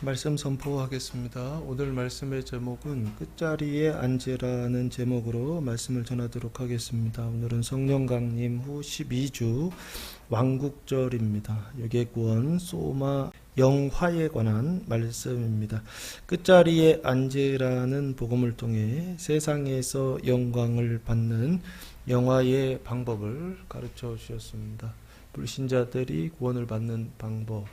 말씀 선포하겠습니다. 오늘 말씀의 제목은 끝자리에 앉으라는 제목으로 말씀을 전하도록 하겠습니다. 오늘은 성령 강림 후 12주 왕국절입니다. 여기에 구원 소마 영화에 관한 말씀입니다. 끝자리에 앉으라는 복음을 통해 세상에서 영광을 받는 영화의 방법을 가르쳐 주셨습니다. 불신자들이 구원을 받는 방법,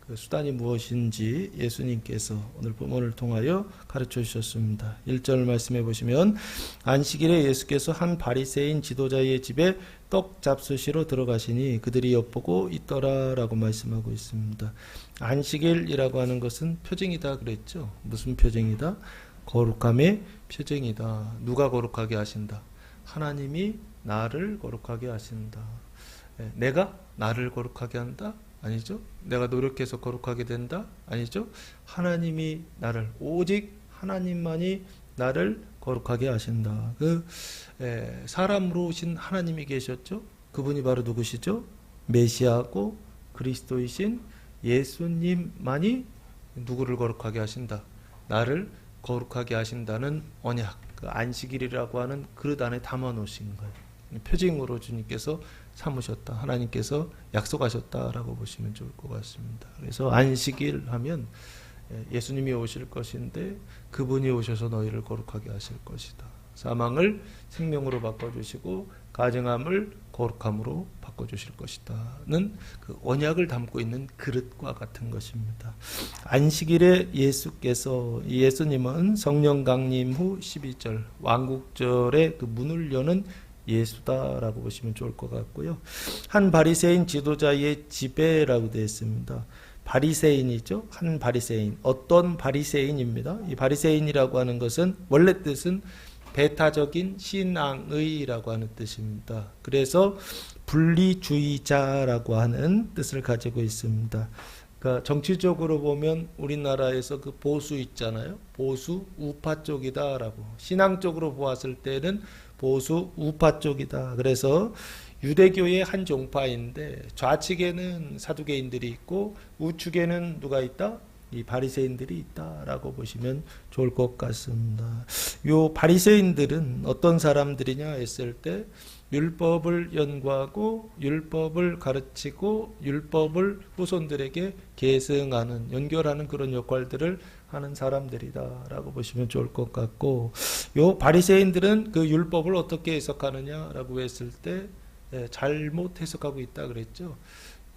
그 수단이 무엇인지 예수님께서 오늘 본문을 통하여 가르쳐 주셨습니다. 1절 말씀해 보시면 안식일에 예수께서 한 바리새인 지도자의 집에 떡 잡수시러 들어가시니 그들이 엿보고 있더라 라고 말씀하고 있습니다. 안식일이라고 하는 것은 표징이다 그랬죠. 무슨 표징이다? 거룩함의 표징이다. 누가 거룩하게 하신다? 하나님이 나를 거룩하게 하신다. 내가 나를 거룩하게 한다? 아니죠. 내가 노력해서 거룩하게 된다? 아니죠. 하나님이 나를, 오직 하나님만이 나를 거룩하게 하신다. 사람으로 오신 하나님이 계셨죠. 그분이 바로 누구시죠? 메시아고 그리스도이신 예수님만이 누구를 거룩하게 하신다? 나를 거룩하게 하신다는 언약, 그 안식일이라고 하는 그릇 안에 담아 놓으신 거예요. 표징으로 주님께서 삼으셨다. 하나님께서 약속하셨다라고 보시면 좋을 것 같습니다. 그래서 안식일 하면 예수님이 오실 것인데 그분이 오셔서 너희를 거룩하게 하실 것이다. 사망을 생명으로 바꿔주시고 가증함을 거룩함으로 바꿔주실 것이다는 그 언약을 담고 있는 그릇과 같은 것입니다. 안식일에 예수님은 성령 강림 후 12절 왕국절의 그 문을 여는 예수다라고 보시면 좋을 것 같고요. 한 바리새인 지도자의 집에라고 되어 있습니다. 바리새인이죠. 한 바리새인. 어떤 바리새인입니다. 이 바리새인이라고 하는 것은 원래 뜻은 배타적인 신앙의라고 하는 뜻입니다. 그래서 분리주의자라고 하는 뜻을 가지고 있습니다. 그러니까 정치적으로 보면 우리나라에서 그 보수 있잖아요. 보수 우파 쪽이다라고. 신앙적으로 보았을 때는 보수 우파 쪽이다. 그래서 유대교의 한 종파인데 좌측에는 사두개인들이 있고 우측에는 누가 있다? 이 바리새인들이 있다라고 보시면 좋을 것 같습니다. 요 바리새인들은 어떤 사람들이냐 했을 때 율법을 연구하고 율법을 가르치고 율법을 후손들에게 계승하는, 연결하는 그런 역할들을 하는 사람들이다라고 보시면 좋을 것 같고, 요 바리새인들은 그 율법을 어떻게 해석하느냐라고 했을 때 잘못 해석하고 있다 그랬죠.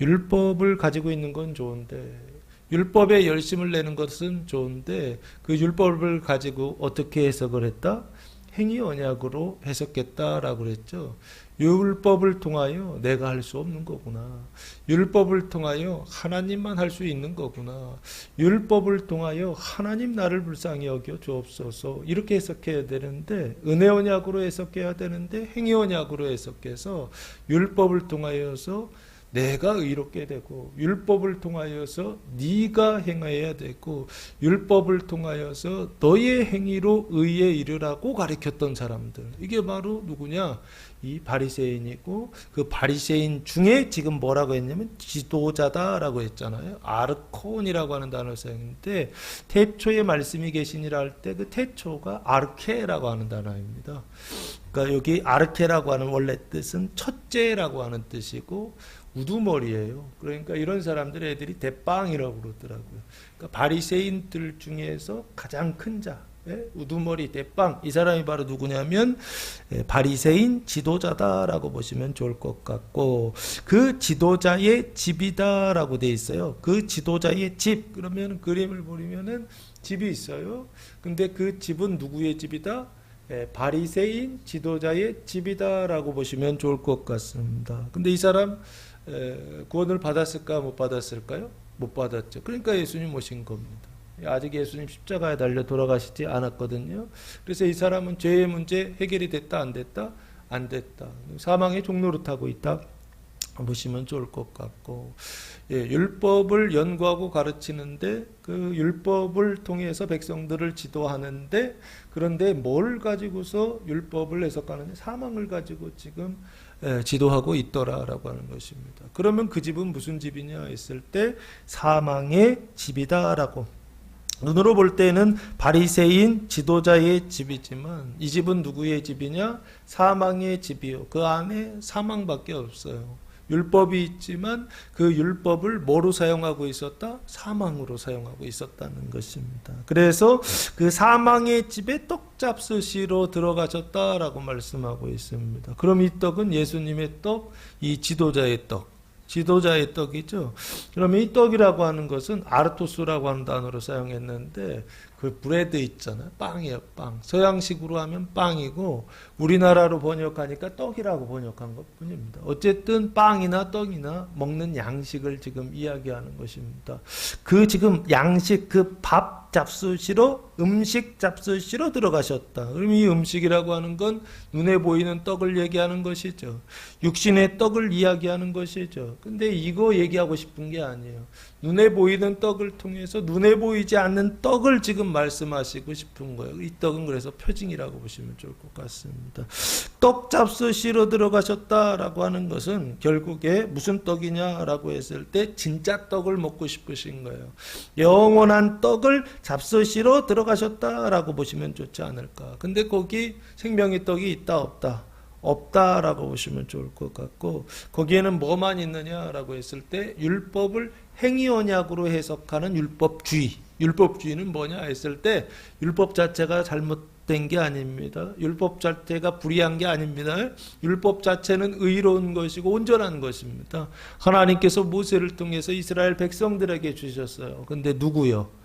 율법을 가지고 있는 건 좋은데, 율법에 열심을 내는 것은 좋은데, 그 율법을 가지고 어떻게 해석을 했다? 행위 언약으로 해석했다라고 그랬죠. 율법을 통하여 내가 할 수 없는 거구나. 율법을 통하여 하나님만 할 수 있는 거구나. 율법을 통하여 하나님 나를 불쌍히 여겨 주옵소서. 이렇게 해석해야 되는데, 은혜 언약으로 해석해야 되는데 행위 언약으로 해석해서 율법을 통하여서 내가 의롭게 되고, 율법을 통하여서 네가 행해야 되고, 율법을 통하여서 너의 행위로 의에 이르라고 가르쳤던 사람들, 이게 바로 누구냐? 이 바리새인이고, 그 바리새인 중에 지금 뭐라고 했냐면 지도자다라고 했잖아요. 아르콘이라고 하는 단어를 사용했는데, 태초에 말씀이 계시니라 할 때 그 태초가 아르케라고 하는 단어입니다. 그러니까 여기 아르케라고 하는 원래 뜻은 첫째라고 하는 뜻이고 우두머리예요. 그러니까 이런 사람들 애들이 대빵이라고 그러더라고요. 그러니까 바리새인들 중에서 가장 큰 자, 우두머리 대빵, 이 사람이 바로 누구냐면 바리새인 지도자다라고 보시면 좋을 것 같고, 그 지도자의 집이다라고 돼 있어요. 그 지도자의 집, 그러면 그림을 보면은 집이 있어요. 근데 그 집은 누구의 집이다? 바리새인 지도자의 집이다라고 보시면 좋을 것 같습니다. 근데 이 사람 구원을 받았을까 못 받았을까요? 못 받았죠. 그러니까 예수님 오신 겁니다. 아직 예수님 십자가에 달려 돌아가시지 않았거든요. 그래서 이 사람은 죄의 문제 해결이 됐다 안 됐다? 안 됐다. 사망의 종로를 타고 있다 보시면 좋을 것 같고, 율법을 연구하고 가르치는데 그 율법을 통해서 백성들을 지도하는데, 그런데 뭘 가지고서 율법을 해석하느냐? 사망을 가지고 지금 지도하고 있더라라고 하는 것입니다. 그러면 그 집은 무슨 집이냐 했을 때 사망의 집이다라고 눈으로 볼 때는 바리새인 지도자의 집이지만 이 집은 누구의 집이냐? 사망의 집이요. 그 안에 사망밖에 없어요. 율법이 있지만 그 율법을 뭐로 사용하고 있었다? 사망으로 사용하고 있었다는 것입니다. 그래서 그 사망의 집에 떡 잡수시러 들어가셨다라고 말씀하고 있습니다. 그럼 이 떡은 예수님의 떡, 이 지도자의 떡. 지도자의 떡이죠. 그러면 이 떡이라고 하는 것은 아르토스라고 하는 단어로 사용했는데 그 브레드 있잖아요. 빵이에요, 빵. 서양식으로 하면 빵이고 우리나라로 번역하니까 떡이라고 번역한 것뿐입니다. 어쨌든 빵이나 떡이나 먹는 양식을 지금 이야기하는 것입니다. 그 지금 양식, 그 밥 잡수시러, 음식 잡수시러 들어가셨다. 그럼 이 음식이라고 하는 건 눈에 보이는 떡을 얘기하는 것이죠. 육신의 떡을 이야기하는 것이죠. 근데 이거 얘기하고 싶은 게 아니에요. 눈에 보이는 떡을 통해서 눈에 보이지 않는 떡을 지금 말씀하시고 싶은 거예요. 이 떡은 그래서 표징이라고 보시면 좋을 것 같습니다. 떡 잡수시러 들어가셨다라고 하는 것은 결국에 무슨 떡이냐라고 했을 때 진짜 떡을 먹고 싶으신 거예요. 영원한 떡을 잡수시러 들어가셨다라고 보시면 좋지 않을까. 근데 거기 생명의 떡이 있다 없다? 없다라고 보시면 좋을 것 같고, 거기에는 뭐만 있느냐라고 했을 때 율법을 행위 언약으로 해석하는 율법주의. 율법주의는 뭐냐 했을 때 율법 자체가 잘못된 게 아닙니다. 율법 자체가 불의한 게 아닙니다. 율법 자체는 의로운 것이고 온전한 것입니다. 하나님께서 모세를 통해서 이스라엘 백성들에게 주셨어요. 근데 누구요?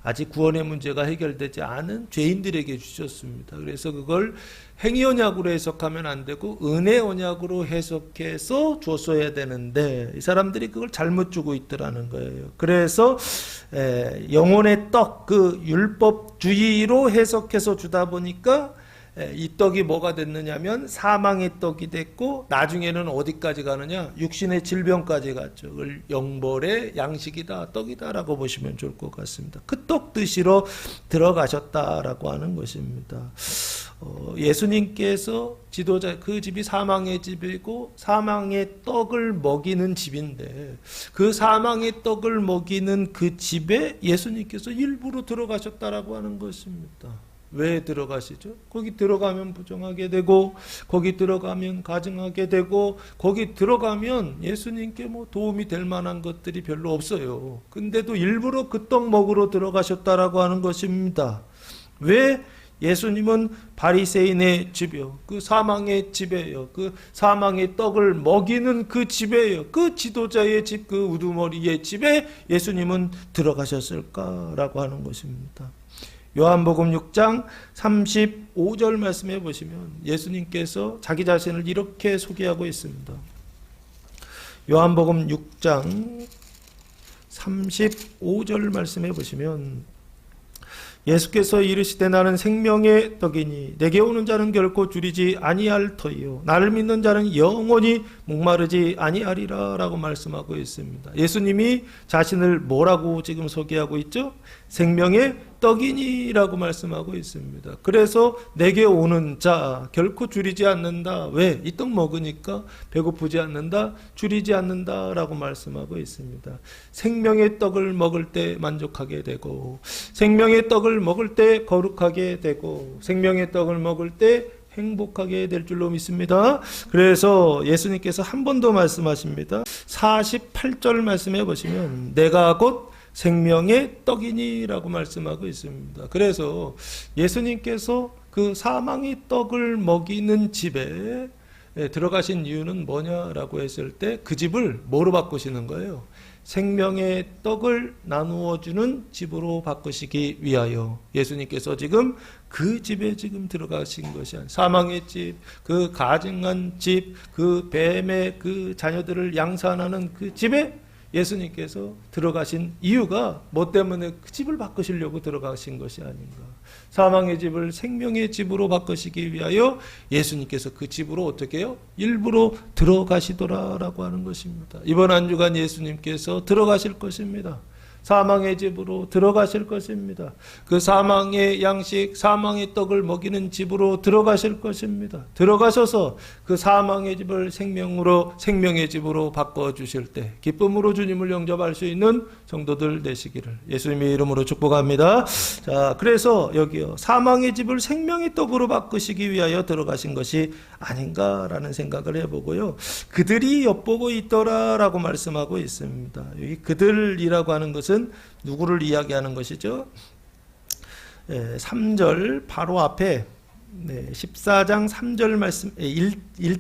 아직 구원의 문제가 해결되지 않은 죄인들에게 주셨습니다. 그래서 그걸 행위 언약으로 해석하면 안 되고 은혜 언약으로 해석해서 줬어야 되는데 이 사람들이 그걸 잘못 주고 있더라는 거예요. 그래서 영혼의 떡, 그 율법주의로 해석해서 주다 보니까 이 떡이 뭐가 됐느냐면 사망의 떡이 됐고 나중에는 어디까지 가느냐? 육신의 질병까지 갔죠. 그걸 영벌의 양식이다, 떡이다라고 보시면 좋을 것 같습니다. 그 떡 드시러 들어가셨다라고 하는 것입니다. 예수님께서 지도자, 그 집이 사망의 집이고 사망의 떡을 먹이는 집인데 그 사망의 떡을 먹이는 그 집에 예수님께서 일부러 들어가셨다라고 하는 것입니다. 왜 들어가시죠? 거기 들어가면 부정하게 되고 거기 들어가면 가증하게 되고 거기 들어가면 예수님께 뭐 도움이 될 만한 것들이 별로 없어요. 근데도 일부러 그 떡 먹으러 들어가셨다라고 하는 것입니다. 왜? 예수님은 바리새인의 집이요, 그 사망의 집이에요, 그 사망의 떡을 먹이는 그 집이에요, 그 지도자의 집, 그 우두머리의 집에 예수님은 들어가셨을까라고 하는 것입니다. 요한복음 6장 35절 말씀해 보시면 예수님께서 자기 자신을 이렇게 소개하고 있습니다. 요한복음 6장 35절 말씀해 보시면 예수께서 이르시되 나는 생명의 떡이니 내게 오는 자는 결코 줄이지 아니할 터이요 나를 믿는 자는 영원히 목마르지 아니하리라 라고 말씀하고 있습니다. 예수님이 자신을 뭐라고 지금 소개하고 있죠? 생명의 떡이니 라고 말씀하고 있습니다. 그래서 내게 오는 자 결코 줄이지 않는다. 왜? 이 떡 먹으니까 배고프지 않는다, 줄이지 않는다 라고 말씀하고 있습니다. 생명의 떡을 먹을 때 만족하게 되고 생명의 떡을 먹을 때 거룩하게 되고 생명의 떡을 먹을 때 행복하게 될 줄로 믿습니다. 그래서 예수님께서 한 번 더 말씀하십니다. 48절 말씀해 보시면 내가 곧 생명의 떡이니 라고 말씀하고 있습니다. 그래서 예수님께서 그 사망의 떡을 먹이는 집에 들어가신 이유는 뭐냐라고 했을 때 그 집을 뭐로 바꾸시는 거예요? 생명의 떡을 나누어 주는 집으로 바꾸시기 위하여 예수님께서 지금 그 집에 지금 들어가신 것이 아니라 사망의 집, 그 가증한 집, 그 뱀의 그 자녀들을 양산하는 그 집에 예수님께서 들어가신 이유가 뭐 때문에 그 집을 바꾸시려고 들어가신 것이 아닌가. 사망의 집을 생명의 집으로 바꾸시기 위하여 예수님께서 그 집으로 어떻게 해요? 일부러 들어가시더라라고 하는 것입니다. 이번 한 주간 예수님께서 들어가실 것입니다. 사망의 집으로 들어가실 것입니다. 그 사망의 양식, 사망의 떡을 먹이는 집으로 들어가실 것입니다. 들어가셔서 그 사망의 집을 생명의 집으로 바꿔주실 때 기쁨으로 주님을 영접할 수 있는 성도들 되시기를 예수님의 이름으로 축복합니다. 자, 그래서 여기요, 사망의 집을 생명의 떡으로 바꾸시기 위하여 들어가신 것이 아닌가라는 생각을 해보고요. 그들이 엿보고 있더라라고 말씀하고 있습니다. 여기 그들이라고 하는 것은 누구를 이야기하는 것이죠? 3절 바로 앞에 14장 3절 말씀,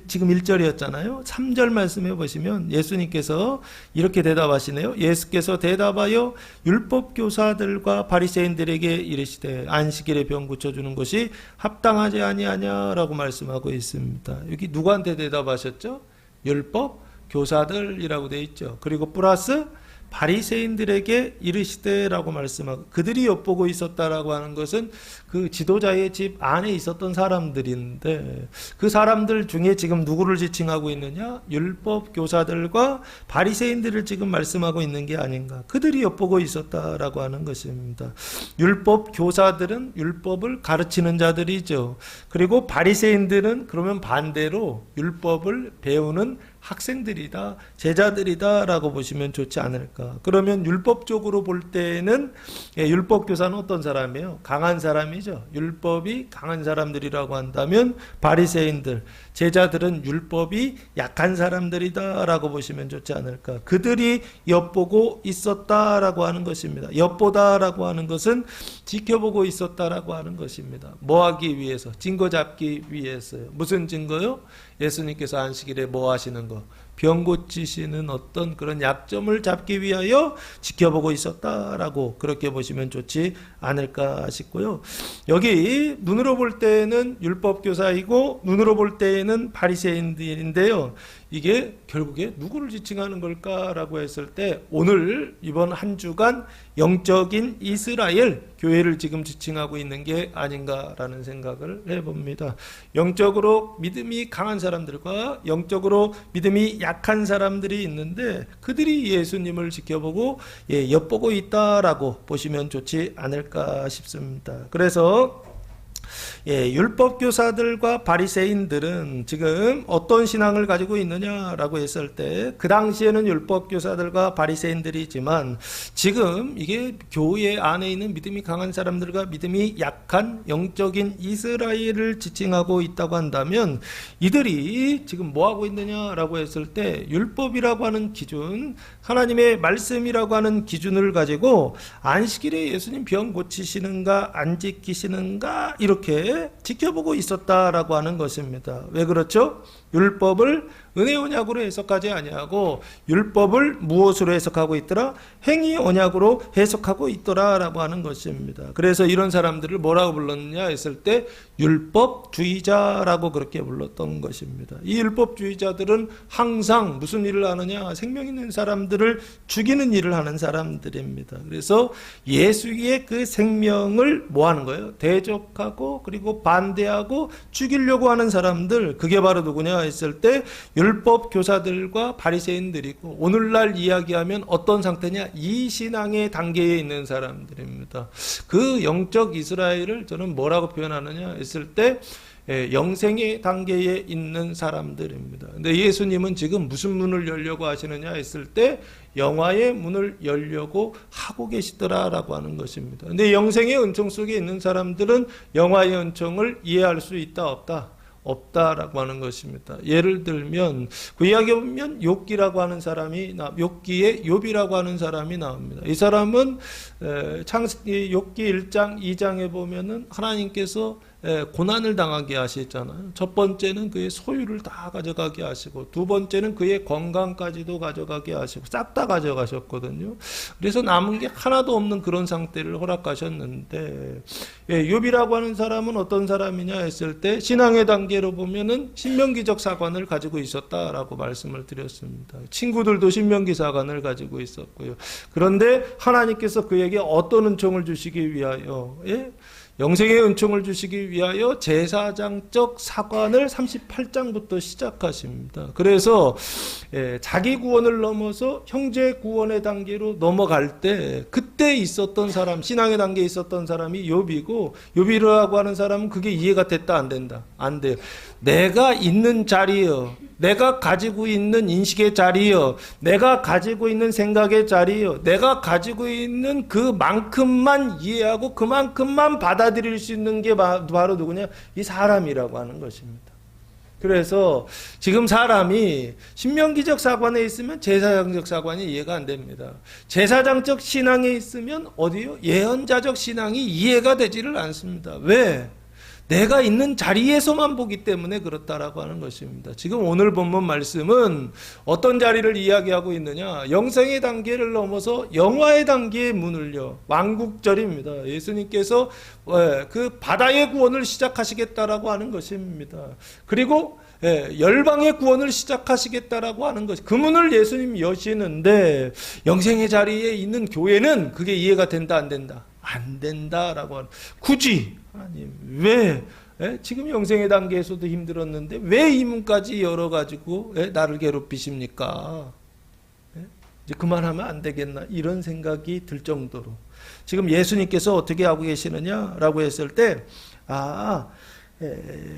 지금 1절이었잖아요. 3절 말씀해 보시면 예수님께서 이렇게 대답하시네요. 예수께서 대답하여 율법 교사들과 바리새인들에게 이르시되 안식일에 병 고쳐주는 것이 합당하지 아니하냐라고 말씀하고 있습니다. 여기 누구한테 대답하셨죠? 율법 교사들이라고 되어 있죠. 그리고 플러스 바리새인들에게 이르시되라고 말씀하고, 그들이 엿보고 있었다라고 하는 것은 그 지도자의 집 안에 있었던 사람들인데, 그 사람들 중에 지금 누구를 지칭하고 있느냐? 율법 교사들과 바리새인들을 지금 말씀하고 있는 게 아닌가. 그들이 엿보고 있었다라고 하는 것입니다. 율법 교사들은 율법을 가르치는 자들이죠. 그리고 바리새인들은 그러면 반대로 율법을 배우는 학생들이다, 제자들이다 라고 보시면 좋지 않을까. 그러면 율법적으로 볼 때는 율법 교사는 어떤 사람이에요? 강한 사람이죠. 율법이 강한 사람들이라고 한다면 바리새인들, 제자들은 율법이 약한 사람들이다 라고 보시면 좋지 않을까. 그들이 엿보고 있었다 라고 하는 것입니다. 엿보다 라고 하는 것은 지켜보고 있었다 라고 하는 것입니다. 뭐 하기 위해서? 증거 잡기 위해서요. 무슨 증거요? 예수님께서 안식일에 뭐 하시는 거? 병 고치시는 어떤 그런 약점을 잡기 위하여 지켜보고 있었다라고 그렇게 보시면 좋지 않을까 싶고요. 여기 눈으로 볼 때는 율법교사이고 눈으로 볼 때는 바리새인들인데요. 이게 결국에 누구를 지칭하는 걸까라고 했을 때 오늘 이번 한 주간 영적인 이스라엘 교회를 지금 지칭하고 있는 게 아닌가라는 생각을 해봅니다. 영적으로 믿음이 강한 사람들과 영적으로 믿음이 약한 사람들이 있는데 그들이 예수님을 지켜보고 엿보고 있다라고 보시면 좋지 않을까 싶습니다. 그래서 율법 교사들과 바리새인들은 지금 어떤 신앙을 가지고 있느냐라고 했을 때 그 당시에는 율법 교사들과 바리새인들이지만 지금 이게 교회 안에 있는 믿음이 강한 사람들과 믿음이 약한 영적인 이스라엘을 지칭하고 있다고 한다면 이들이 지금 뭐 하고 있느냐라고 했을 때 율법이라고 하는 기준, 하나님의 말씀이라고 하는 기준을 가지고 안식일에 예수님 병 고치시는가 안 지키시는가 이렇게 지켜보고 있었다라고 하는 것입니다. 왜 그렇죠? 율법을 은혜 언약으로 해석하지 아니하고 율법을 무엇으로 해석하고 있더라? 행위 언약으로 해석하고 있더라라고 하는 것입니다. 그래서 이런 사람들을 뭐라고 불렀느냐 했을 때 율법주의자라고 그렇게 불렀던 것입니다. 이 율법주의자들은 항상 무슨 일을 하느냐? 생명 있는 사람들을 죽이는 일을 하는 사람들입니다. 그래서 예수의 그 생명을 뭐 하는 거예요? 대적하고 그리고 반대하고 죽이려고 하는 사람들, 그게 바로 누구냐 했을 때 율법 교사들과 바리새인들이고, 오늘날 이야기하면 어떤 상태냐? 이신앙의 단계에 있는 사람들입니다. 그 영적 이스라엘을 저는 뭐라고 표현하느냐 했을 때 영생의 단계에 있는 사람들입니다. 근데 예수님은 지금 무슨 문을 열려고 하시느냐 했을 때 영화의 문을 열려고 하고 계시더라라고 하는 것입니다. 근데 영생의 은총 속에 있는 사람들은 영화의 은총을 이해할 수 있다 없다? 없다라고 하는 것입니다. 예를 들면 그 이야기에 보면 욥기라고 하는 사람이 욥기에 욥이라고 하는 사람이 나옵니다. 이 사람은 욥기 1장 2장에 보면은 하나님께서 고난을 당하게 하셨잖아요. 첫 번째는 그의 소유를 다 가져가게 하시고 두 번째는 그의 건강까지도 가져가게 하시고 싹 다 가져가셨거든요. 그래서 남은 게 하나도 없는 그런 상태를 허락하셨는데 욥이라고 하는 사람은 어떤 사람이냐 했을 때 신앙의 단계로 보면은 신명기적 사관을 가지고 있었다라고 말씀을 드렸습니다. 친구들도 신명기 사관을 가지고 있었고요. 그런데 하나님께서 그에게 어떤 은총을 주시기 위하여 영생의 은총을 주시기 위하여 제사장적 사관을 38장부터 시작하십니다. 그래서 자기 구원을 넘어서 형제 구원의 단계로 넘어갈 때 그때 있었던 사람, 신앙의 단계에 있었던 사람이 욥이고, 욥이라고 하는 사람은 그게 이해가 됐다 안 된다? 안 돼요. 내가 있는 자리여, 내가 가지고 있는 인식의 자리여, 내가 가지고 있는 생각의 자리여, 내가 가지고 있는 그만큼만 이해하고 그만큼만 받아들일 수 있는 게 바로 누구냐? 이 사람이라고 하는 것입니다. 그래서 지금 사람이 신명기적 사관에 있으면 제사장적 사관이 이해가 안 됩니다. 제사장적 신앙에 있으면 어디요? 예언자적 신앙이 이해가 되지를 않습니다. 왜? 내가 있는 자리에서만 보기 때문에 그렇다라고 하는 것입니다. 지금 오늘 본문 말씀은 어떤 자리를 이야기하고 있느냐? 영생의 단계를 넘어서 영화의 단계의 문을 여, 왕국절입니다. 예수님께서 그 바다의 구원을 시작하시겠다라고 하는 것입니다. 그리고 열방의 구원을 시작하시겠다라고 하는 것, 그 문을 예수님이 여시는데 영생의 자리에 있는 교회는 그게 이해가 된다 안 된다? 안 된다라고 하는, 굳이 아니 왜 지금 영생의 단계에서도 힘들었는데 왜 이 문까지 열어가지고 나를 괴롭히십니까? 이제 그만하면 안 되겠나 이런 생각이 들 정도로 지금 예수님께서 어떻게 하고 계시느냐라고 했을 때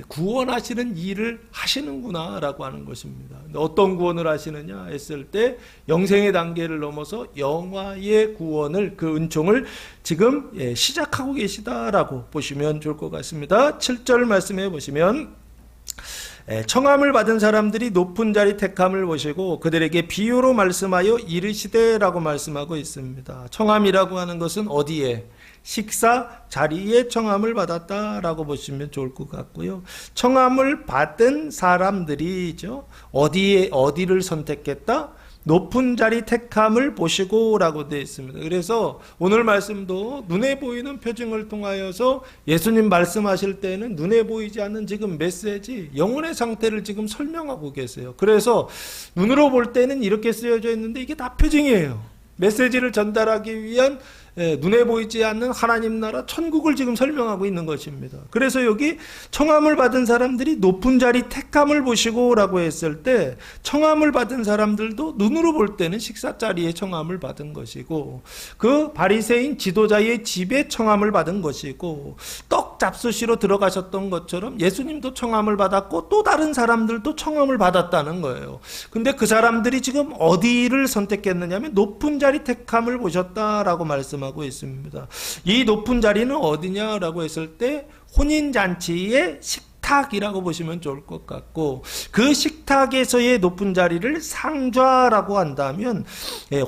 구원하시는 일을 하시는구나 라고 하는 것입니다. 어떤 구원을 하시느냐 했을 때 영생의 단계를 넘어서 영화의 구원을, 그 은총을 지금 시작하고 계시다라고 보시면 좋을 것 같습니다. 7절 말씀해 보시면 청함을 받은 사람들이 높은 자리 택함을 보시고 그들에게 비유로 말씀하여 이르시되 라고 말씀하고 있습니다. 청함이라고 하는 것은 어디에? 식사 자리에 청함을 받았다라고 보시면 좋을 것 같고요. 청함을 받은 사람들이죠. 어디를 선택했다? 높은 자리 택함을 보시고 라고 되어 있습니다. 그래서 오늘 말씀도 눈에 보이는 표징을 통하여서 예수님 말씀하실 때는 눈에 보이지 않는 지금 메시지, 영혼의 상태를 지금 설명하고 계세요. 그래서 눈으로 볼 때는 이렇게 쓰여져 있는데 이게 다 표징이에요. 메시지를 전달하기 위한 눈에 보이지 않는 하나님 나라 천국을 지금 설명하고 있는 것입니다. 그래서 여기 청함을 받은 사람들이 높은 자리 택함을 보시고 라고 했을 때 청함을 받은 사람들도 눈으로 볼 때는 식사 자리에 청함을 받은 것이고 그 바리새인 지도자의 집에 청함을 받은 것이고 떡 잡수시러 들어가셨던 것처럼 예수님도 청함을 받았고 또 다른 사람들도 청함을 받았다는 거예요. 근데 그 사람들이 지금 어디를 선택했느냐 하면 높은 자리 택함을 보셨다라고 말씀하고 있습니다. 이 높은 자리는 어디냐라고 했을 때 혼인잔치의 식탁이라고 보시면 좋을 것 같고 그 식탁에서의 높은 자리를 상좌라고 한다면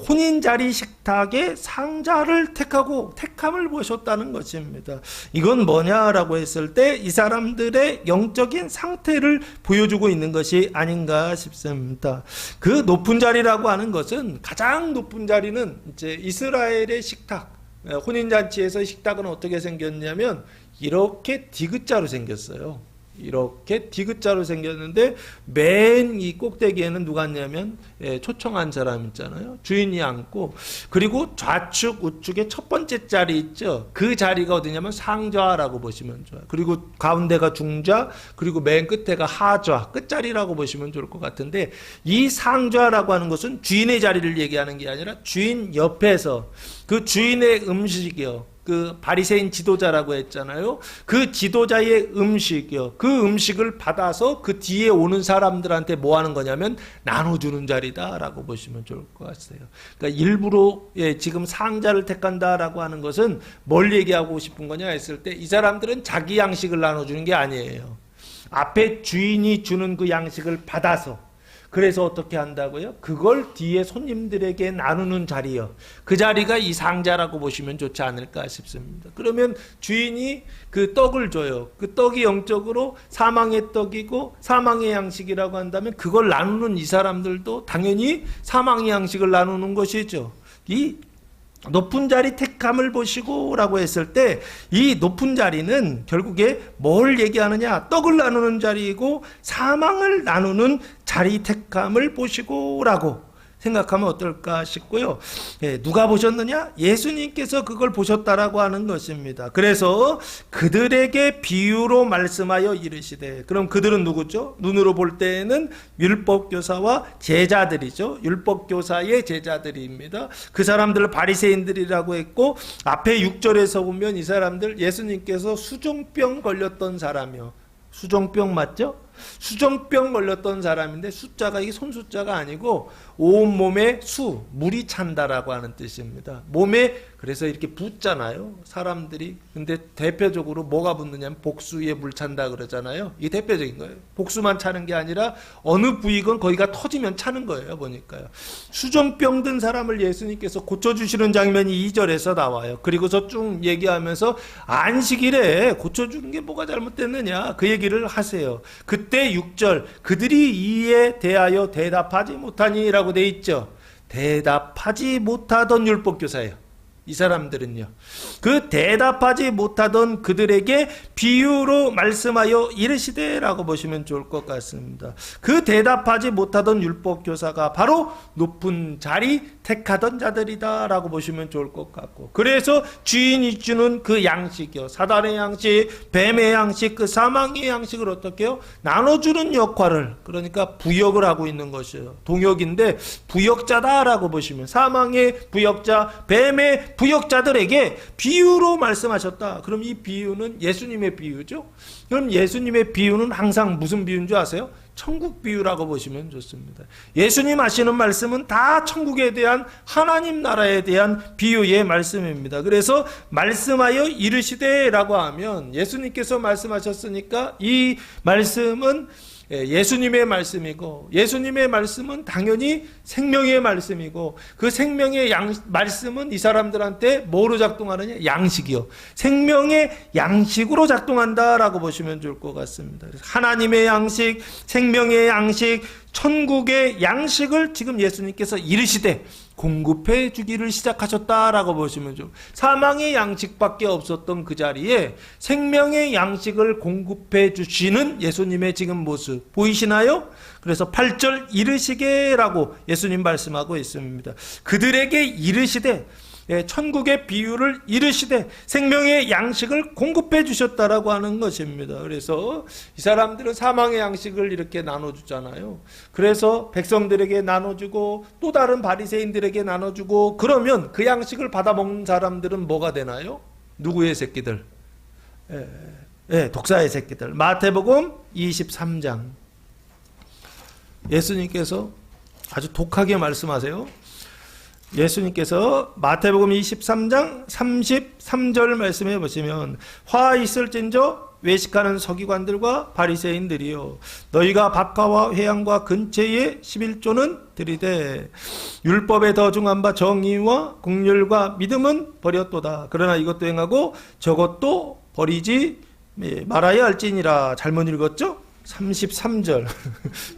혼인자리 식탁의 상자를 택함을 보셨다는 것입니다. 이건 뭐냐라고 했을 때 이 사람들의 영적인 상태를 보여주고 있는 것이 아닌가 싶습니다. 그 높은 자리라고 하는 것은 가장 높은 자리는 이제 이스라엘의 식탁, 혼인잔치에서 식탁은 어떻게 생겼냐면 이렇게 디귿자로 생겼어요. 이렇게 디귿자로 생겼는데 맨 이 꼭대기에는 누가 앉냐면 초청한 사람 있잖아요. 주인이 앉고 그리고 좌측 우측에 첫 번째 자리 있죠. 그 자리가 어디냐면 상좌라고 보시면 좋아요. 그리고 가운데가 중좌, 그리고 맨 끝에가 하좌, 끝자리라고 보시면 좋을 것 같은데 이 상좌라고 하는 것은 주인의 자리를 얘기하는 게 아니라 주인 옆에서 그 주인의 음식이요. 그 바리새인 지도자라고 했잖아요. 그 지도자의 음식이요. 그 음식을 받아서 그 뒤에 오는 사람들한테 뭐 하는 거냐면 나눠주는 자리다라고 보시면 좋을 것 같아요. 그러니까 일부러 지금 상자를 택한다라고 하는 것은 뭘 얘기하고 싶은 거냐 했을 때 이 사람들은 자기 양식을 나눠주는 게 아니에요. 앞에 주인이 주는 그 양식을 받아서 그래서 어떻게 한다고요? 그걸 뒤에 손님들에게 나누는 자리요. 그 자리가 이 상자라고 보시면 좋지 않을까 싶습니다. 그러면 주인이 그 떡을 줘요. 그 떡이 영적으로 사망의 떡이고 사망의 양식이라고 한다면 그걸 나누는 이 사람들도 당연히 사망의 양식을 나누는 것이죠. 이 높은 자리 택함을 보시고 라고 했을 때 이 높은 자리는 결국에 뭘 얘기하느냐? 떡을 나누는 자리이고 사망을 나누는 자리 택함을 보시고 라고 생각하면 어떨까 싶고요. 예, 누가 보셨느냐? 예수님께서 그걸 보셨다라고 하는 것입니다. 그래서 그들에게 비유로 말씀하여 이르시되, 그럼 그들은 누구죠? 눈으로 볼 때에는 율법교사와 제자들이죠. 율법교사의 제자들입니다. 그 사람들을 바리새인들이라고 했고, 앞에 6절에서 보면 이 사람들 예수님께서 수종병 걸렸던 사람이요. 수종병 맞죠? 수종병 걸렸던 사람인데 숫자가 이게 손숫자가 아니고 온몸에 물이 찬다라고 하는 뜻입니다. 몸에 그래서 이렇게 붓잖아요. 사람들이. 근데 대표적으로 뭐가 붓느냐면 복수에 물 찬다 그러잖아요. 이게 대표적인 거예요. 복수만 차는 게 아니라 어느 부위건 거기가 터지면 차는 거예요. 보니까요. 수종병 든 사람을 예수님께서 고쳐주시는 장면이 2절에서 나와요. 그리고서 쭉 얘기하면서 안식일에 고쳐주는 게 뭐가 잘못됐느냐 그 얘기를 하세요. 그때 6절 그들이 이에 대하여 대답하지 못하니라고 돼 있죠. 대답하지 못하던 율법교사예요. 이 사람들은요. 그 대답하지 못하던 그들에게 비유로 말씀하여 이르시되라고 보시면 좋을 것 같습니다. 그 대답하지 못하던 율법교사가 바로 높은 자리 택하던 자들이다라고 보시면 좋을 것 같고, 그래서 주인이 주는 그 양식이요, 사단의 양식, 뱀의 양식, 그 사망의 양식을 어떻게 해요? 나눠주는 역할을, 그러니까 부역을 하고 있는 것이에요. 동역인데 부역자다라고 보시면, 사망의 부역자, 뱀의 부역자들에게 비유로 말씀하셨다. 그럼 이 비유는 예수님의 비유죠. 그럼 예수님의 비유는 항상 무슨 비유인 줄 아세요? 천국 비유라고 보시면 좋습니다. 예수님 하시는 말씀은 다 천국에 대한, 하나님 나라에 대한 비유의 말씀입니다. 그래서 말씀하여 이르시되라고 하면 예수님께서 말씀하셨으니까 이 말씀은 예수님의 말씀이고, 예수님의 말씀은 당연히 생명의 말씀이고, 그 생명의 말씀은 이 사람들한테 뭐로 작동하느냐? 양식이요. 생명의 양식으로 작동한다라고 보시면 좋을 것 같습니다. 하나님의 양식, 생명의 양식, 천국의 양식을 지금 예수님께서 이르시되 공급해 주기를 시작하셨다라고 보시면 좀, 사망의 양식밖에 없었던 그 자리에 생명의 양식을 공급해 주시는 예수님의 지금 모습 보이시나요? 그래서 8절 이르시게라고 예수님 말씀하고 있습니다. 그들에게 이르시되, 천국의 비유를 이르시되 생명의 양식을 공급해 주셨다라고 하는 것입니다. 그래서 이 사람들은 사망의 양식을 이렇게 나눠주잖아요. 그래서 백성들에게 나눠주고 또 다른 바리새인들에게 나눠주고, 그러면 그 양식을 받아먹는 사람들은 뭐가 되나요? 누구의 새끼들? 독사의 새끼들. 마태복음 23장. 예수님께서 아주 독하게 말씀하세요. 예수님께서 마태복음 23장 33절 말씀해 보시면, 화 있을진저 외식하는 서기관들과 바리새인들이요, 너희가 박하와 회양과 근처에 11조는 드리되 율법에 더 중한 바 정의와 긍휼과 믿음은 버렸도다. 그러나 이것도 행하고 저것도 버리지 말아야 할지니라. 잘못 읽었죠? 33절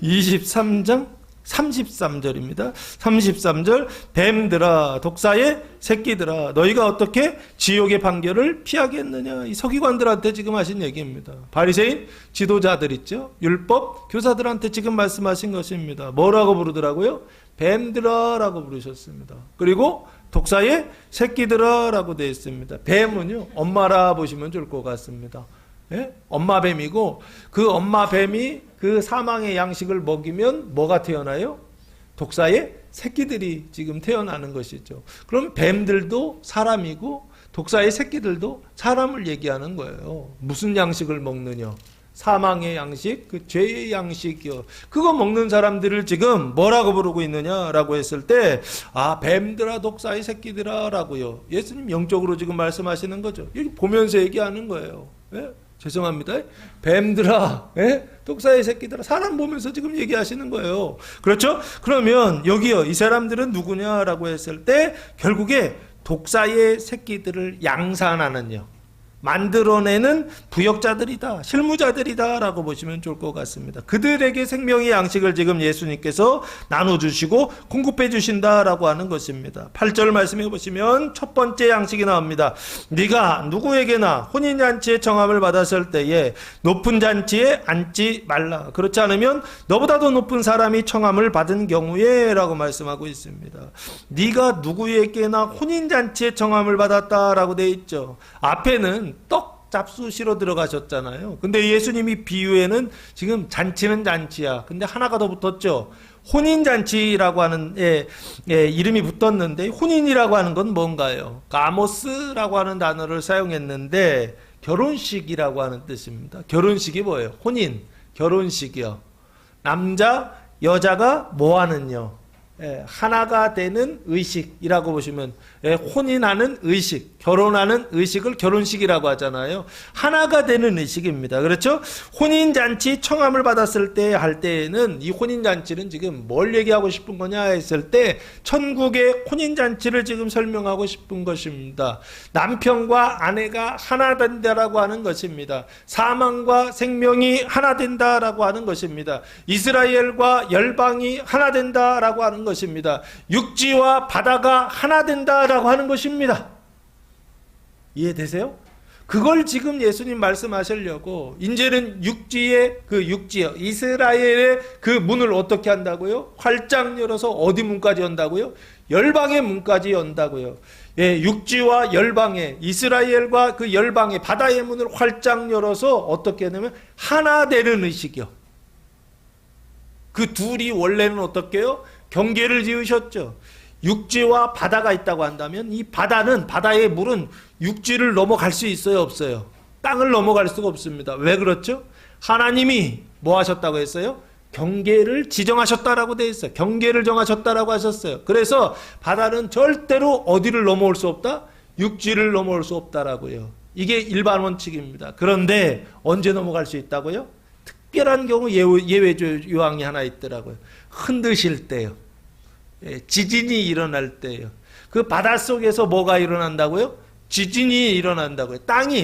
23장 33절입니다. 33절 뱀들아, 독사의 새끼들아, 너희가 어떻게 지옥의 판결을 피하겠느냐. 이 서기관들한테 지금 하신 얘기입니다. 바리새인 지도자들 있죠, 율법 교사들한테 지금 말씀하신 것입니다. 뭐라고 부르더라고요? 뱀들아 라고 부르셨습니다. 그리고 독사의 새끼들아 라고 되어 있습니다. 뱀은요, 엄마라 보시면 좋을 것 같습니다. 예? 엄마 뱀이고, 그 엄마 뱀이 그 사망의 양식을 먹이면 뭐가 태어나요? 독사의 새끼들이 지금 태어나는 것이죠. 그럼 뱀들도 사람이고 독사의 새끼들도 사람을 얘기하는 거예요. 무슨 양식을 먹느냐? 사망의 양식, 그 죄의 양식이요. 그거 먹는 사람들을 지금 뭐라고 부르고 있느냐라고 했을 때, 아, 뱀들아, 독사의 새끼들아 라고요. 예수님 영적으로 지금 말씀하시는 거죠. 여기 보면서 얘기하는 거예요. 예? 죄송합니다. 뱀들아, 독사의 새끼들아, 사람 보면서 지금 얘기하시는 거예요. 그렇죠? 그러면 여기요, 이 사람들은 누구냐라고 했을 때 결국에 독사의 새끼들을 양산하는요, 만들어내는 부역자들이다, 실무자들이다 라고 보시면 좋을 것 같습니다. 그들에게 생명의 양식을 지금 예수님께서 나눠주시고 공급해 주신다라고 하는 것입니다. 8절 말씀해 보시면 첫 번째 양식이 나옵니다. 네가 누구에게나 혼인잔치의 청함을 받았을 때에 높은 잔치에 앉지 말라. 그렇지 않으면 너보다도 높은 사람이 청함을 받은 경우에 라고 말씀하고 있습니다. 네가 누구에게나 혼인잔치의 청함을 받았다라고 되어 있죠. 앞에는 떡 잡수시러 들어가셨잖아요. 근데 예수님이 비유에는 지금 잔치는 잔치야. 근데 하나가 더 붙었죠. 혼인잔치라고 하는 이름이 붙었는데 혼인이라고 하는 건 뭔가요? 가모스라고 하는 단어를 사용했는데 결혼식이라고 하는 뜻입니다. 결혼식이 뭐예요? 혼인, 결혼식이요. 남자, 여자가 뭐 하는요? 하나가 되는 의식이라고 보시면 혼인하는 의식, 결혼하는 의식을 결혼식이라고 하잖아요. 하나가 되는 의식입니다. 그렇죠? 혼인잔치 청함을 받았을 때 할 때에는 이 혼인잔치는 지금 뭘 얘기하고 싶은 거냐 했을 때 천국의 혼인잔치를 지금 설명하고 싶은 것입니다. 남편과 아내가 하나 된다라고 하는 것입니다. 사망과 생명이 하나 된다라고 하는 것입니다. 이스라엘과 열방이 하나 된다라고 하는 것입니다. 육지와 바다가 하나 된다라고 하는 것입니다. 이해되세요? 그걸 지금 예수님 말씀하시려고 이제는 육지요 이스라엘의 그 문을 어떻게 한다고요? 활짝 열어서 어디 문까지 연다고요? 열방의 문까지 연다고요. 육지와 열방의 이스라엘과 그 열방의 바다의 문을 활짝 열어서 어떻게 하냐면 하나 되는 의식이요. 그 둘이 원래는 어떻게 해요? 경계를 지으셨죠. 육지와 바다가 있다고 한다면 이 바다의 물은 육지를 넘어갈 수 있어요, 없어요? 땅을 넘어갈 수가 없습니다. 왜 그렇죠? 하나님이 뭐 하셨다고 했어요? 경계를 지정하셨다라고 되어 있어요. 경계를 정하셨다라고 하셨어요. 그래서 바다는 절대로 어디를 넘어올 수 없다? 육지를 넘어올 수 없다라고요. 이게 일반 원칙입니다. 그런데 언제 넘어갈 수 있다고요? 특별한 경우 예외 요항이 하나 있더라고요. 흔드실 때요. 지진이 일어날 때요. 그 바닷속에서 뭐가 일어난다고요? 지진이 일어난다고요.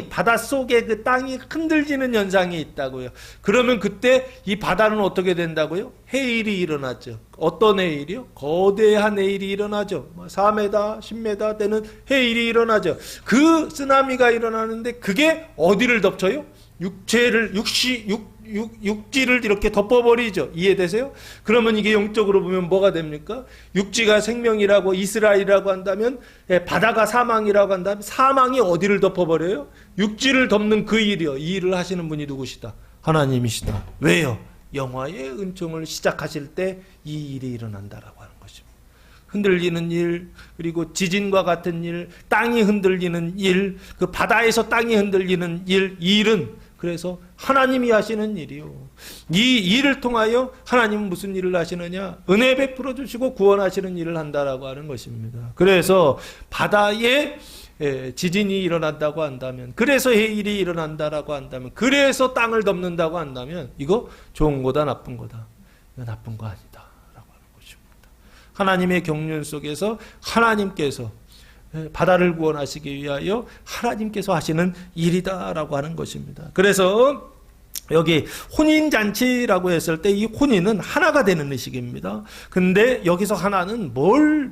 바닷속에 그 땅이 흔들리는 현상이 있다고요. 그러면 그때 이 바다는 어떻게 된다고요? 해일이 일어나죠. 어떤 해일이요? 거대한 해일이 일어나죠. 4m, 10m 되는 해일이 일어나죠. 그 쓰나미가 일어나는데 그게 어디를 덮쳐요? 육지를 이렇게 덮어버리죠. 이해되세요? 그러면 이게 영적으로 보면 뭐가 됩니까? 육지가 생명이라고 이스라엘이라고 한다면 바다가 사망이라고 한다면 사망이 어디를 덮어버려요? 육지를 덮는 그 일이요. 이 일을 하시는 분이 누구시다? 하나님이시다. 왜요? 영화의 은총을 시작하실 때 이 일이 일어난다라고 하는 것입니다. 흔들리는 일, 그리고 지진과 같은 일, 땅이 흔들리는 일, 그 바다에서 땅이 흔들리는 일, 이 일은 그래서 하나님이 하시는 일이요. 이 일을 통하여 하나님은 무슨 일을 하시느냐? 은혜 베풀어 주시고 구원하시는 일을 한다라고 하는 것입니다. 그래서 바다에 지진이 일어난다고 한다면, 그래서 해일이 일어난다라고 한다면, 그래서 땅을 덮는다고 한다면 이거 좋은 거다 나쁜 거다? 이거 나쁜 거 아니다 라고 하는 것입니다. 하나님의 경륜 속에서 하나님께서 바다를 구원하시기 위하여 하나님께서 하시는 일이다라고 하는 것입니다. 그래서 여기 혼인잔치라고 했을 때 이 혼인은 하나가 되는 의식입니다. 근데 여기서 하나는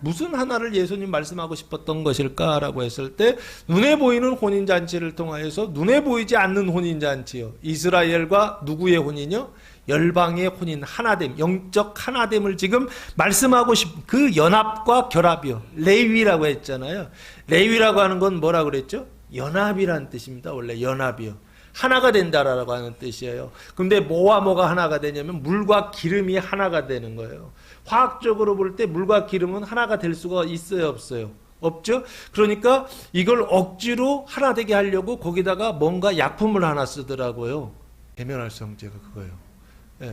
무슨 하나를 예수님 말씀하고 싶었던 것일까라고 했을 때 눈에 보이는 혼인잔치를 통하여서 눈에 보이지 않는 혼인잔치요. 이스라엘과 누구의 혼인이요? 열방의 혼인, 하나됨, 영적 하나됨을 지금 말씀하고 싶은 그 연합과 결합이요. 레위라고 했잖아요. 레위라고 하는 건 뭐라고 그랬죠? 연합이라는 뜻입니다. 원래 연합이요. 하나가 된다라고 하는 뜻이에요. 근데 뭐와 뭐가 하나가 되냐면 물과 기름이 하나가 되는 거예요. 화학적으로 볼 때 물과 기름은 하나가 될 수가 있어요, 없어요? 없죠? 그러니까 이걸 억지로 하나 되게 하려고 거기다가 뭔가 약품을 하나 쓰더라고요. 계면활성제가 그거예요.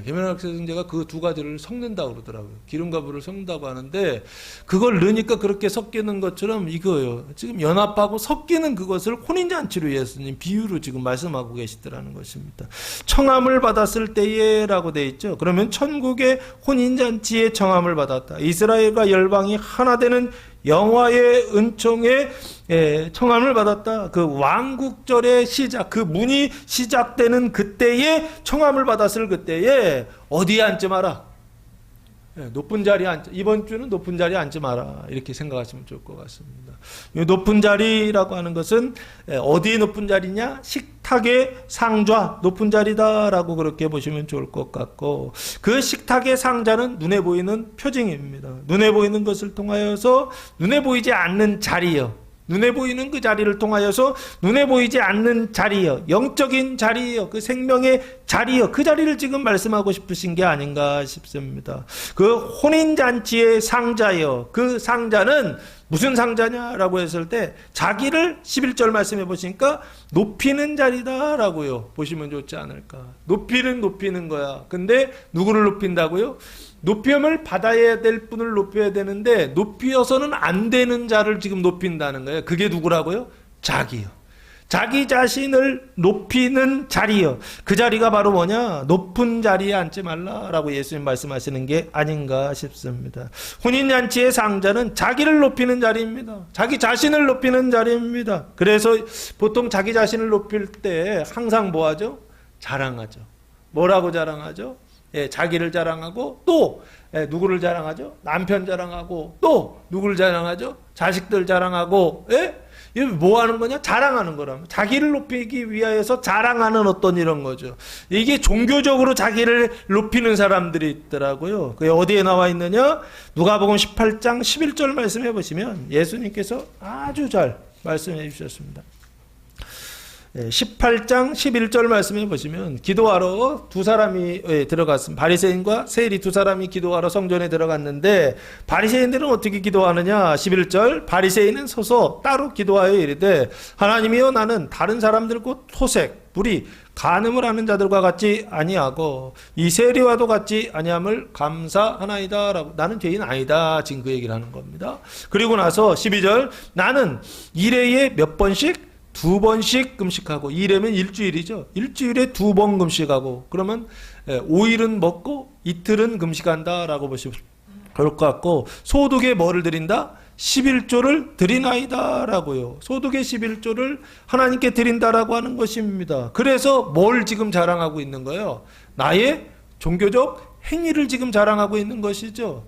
계면활성제가 그 두 가지를 섞는다고 그러더라고요. 기름과 물을 섞는다고 하는데 그걸 넣으니까 그렇게 섞이는 것처럼 이거예요. 지금 연합하고 섞이는 그것을 혼인잔치로 예수님 비유로 지금 말씀하고 계시더라는 것입니다. 청함을 받았을 때에 라고 되어 있죠. 그러면 천국의 혼인잔치에 청함을 받았다. 이스라엘과 열방이 하나 되는 영화의 은총에 청함을 받았다. 그 왕국절의 시작, 그 문이 시작되는 그때에 청함을 받았을 그때에 어디에 앉지 마라. 높은 자리에 앉지, 이번 주는 높은 자리에 앉지 마라. 이렇게 생각하시면 좋을 것 같습니다. 이 높은 자리라고 하는 것은 어디에 높은 자리냐? 식탁의 상좌, 높은 자리다라고 그렇게 보시면 좋을 것 같고, 그 식탁의 상자는 눈에 보이는 표징입니다. 눈에 보이는 것을 통하여서 눈에 보이지 않는 자리요. 눈에 보이는 그 자리를 통하여서 눈에 보이지 않는 자리요, 영적인 자리요, 그 생명의 자리요, 그 자리를 지금 말씀하고 싶으신 게 아닌가 싶습니다. 그 혼인잔치의 상자요, 그 상자는 무슨 상자냐라고 했을 때 자기를 11절 말씀해 보시니까 높이는 자리다라고요 보시면 좋지 않을까. 높이는 거야. 근데 누구를 높인다고요? 높임을 받아야 될 분을 높여야 되는데 높여서는 안 되는 자를 지금 높인다는 거예요. 그게 누구라고요? 자기요. 자기 자신을 높이는 자리요. 그 자리가 바로 뭐냐? 높은 자리에 앉지 말라라고 예수님 말씀하시는 게 아닌가 싶습니다. 혼인잔치의 상자는 자기를 높이는 자리입니다. 자기 자신을 높이는 자리입니다. 그래서 보통 자기 자신을 높일 때 항상 뭐 하죠? 자랑하죠. 뭐라고 자랑하죠? 자기를 자랑하고 또 누구를 자랑하죠? 남편 자랑하고 또 누구를 자랑하죠? 자식들 자랑하고. 이게 뭐 하는 거냐? 자랑하는 거라면. 자기를 높이기 위하여서 자랑하는 어떤 이런 거죠. 이게 종교적으로 자기를 높이는 사람들이 있더라고요. 그게 어디에 나와 있느냐? 누가복음 18장 11절 말씀해 보시면 예수님께서 아주 잘 말씀해 주셨습니다. 18장 11절 말씀해 보시면 기도하러 두 사람이 들어갔습니다. 바리새인과 세리 두 사람이 기도하러 성전에 들어갔는데 바리새인들은 어떻게 기도하느냐? 11절 바리새인은 서서 따로 기도하여 이르되 하나님이여 나는 다른 사람들 곧 토색, 불의, 간음을 하는 자들과 같이 아니하고 이 세리와도 같이 아니함을 감사하나이다 라고. 나는 죄인 아니다. 지금 그 얘기를 하는 겁니다. 그리고 나서 12절 나는 일회에 몇 번씩? 2번씩 금식하고, 일회면 일주일이죠. 일주일에 2번 금식하고, 그러면 5일은 먹고 이틀은 금식한다 라고 보시면 그럴 것 같고, 소득에 뭐를 드린다? 11조를 드리나이다 라고요. 소득의 11조를 하나님께 드린다라고 하는 것입니다. 그래서 뭘 지금 자랑하고 있는 거예요? 나의 종교적 행위를 지금 자랑하고 있는 것이죠.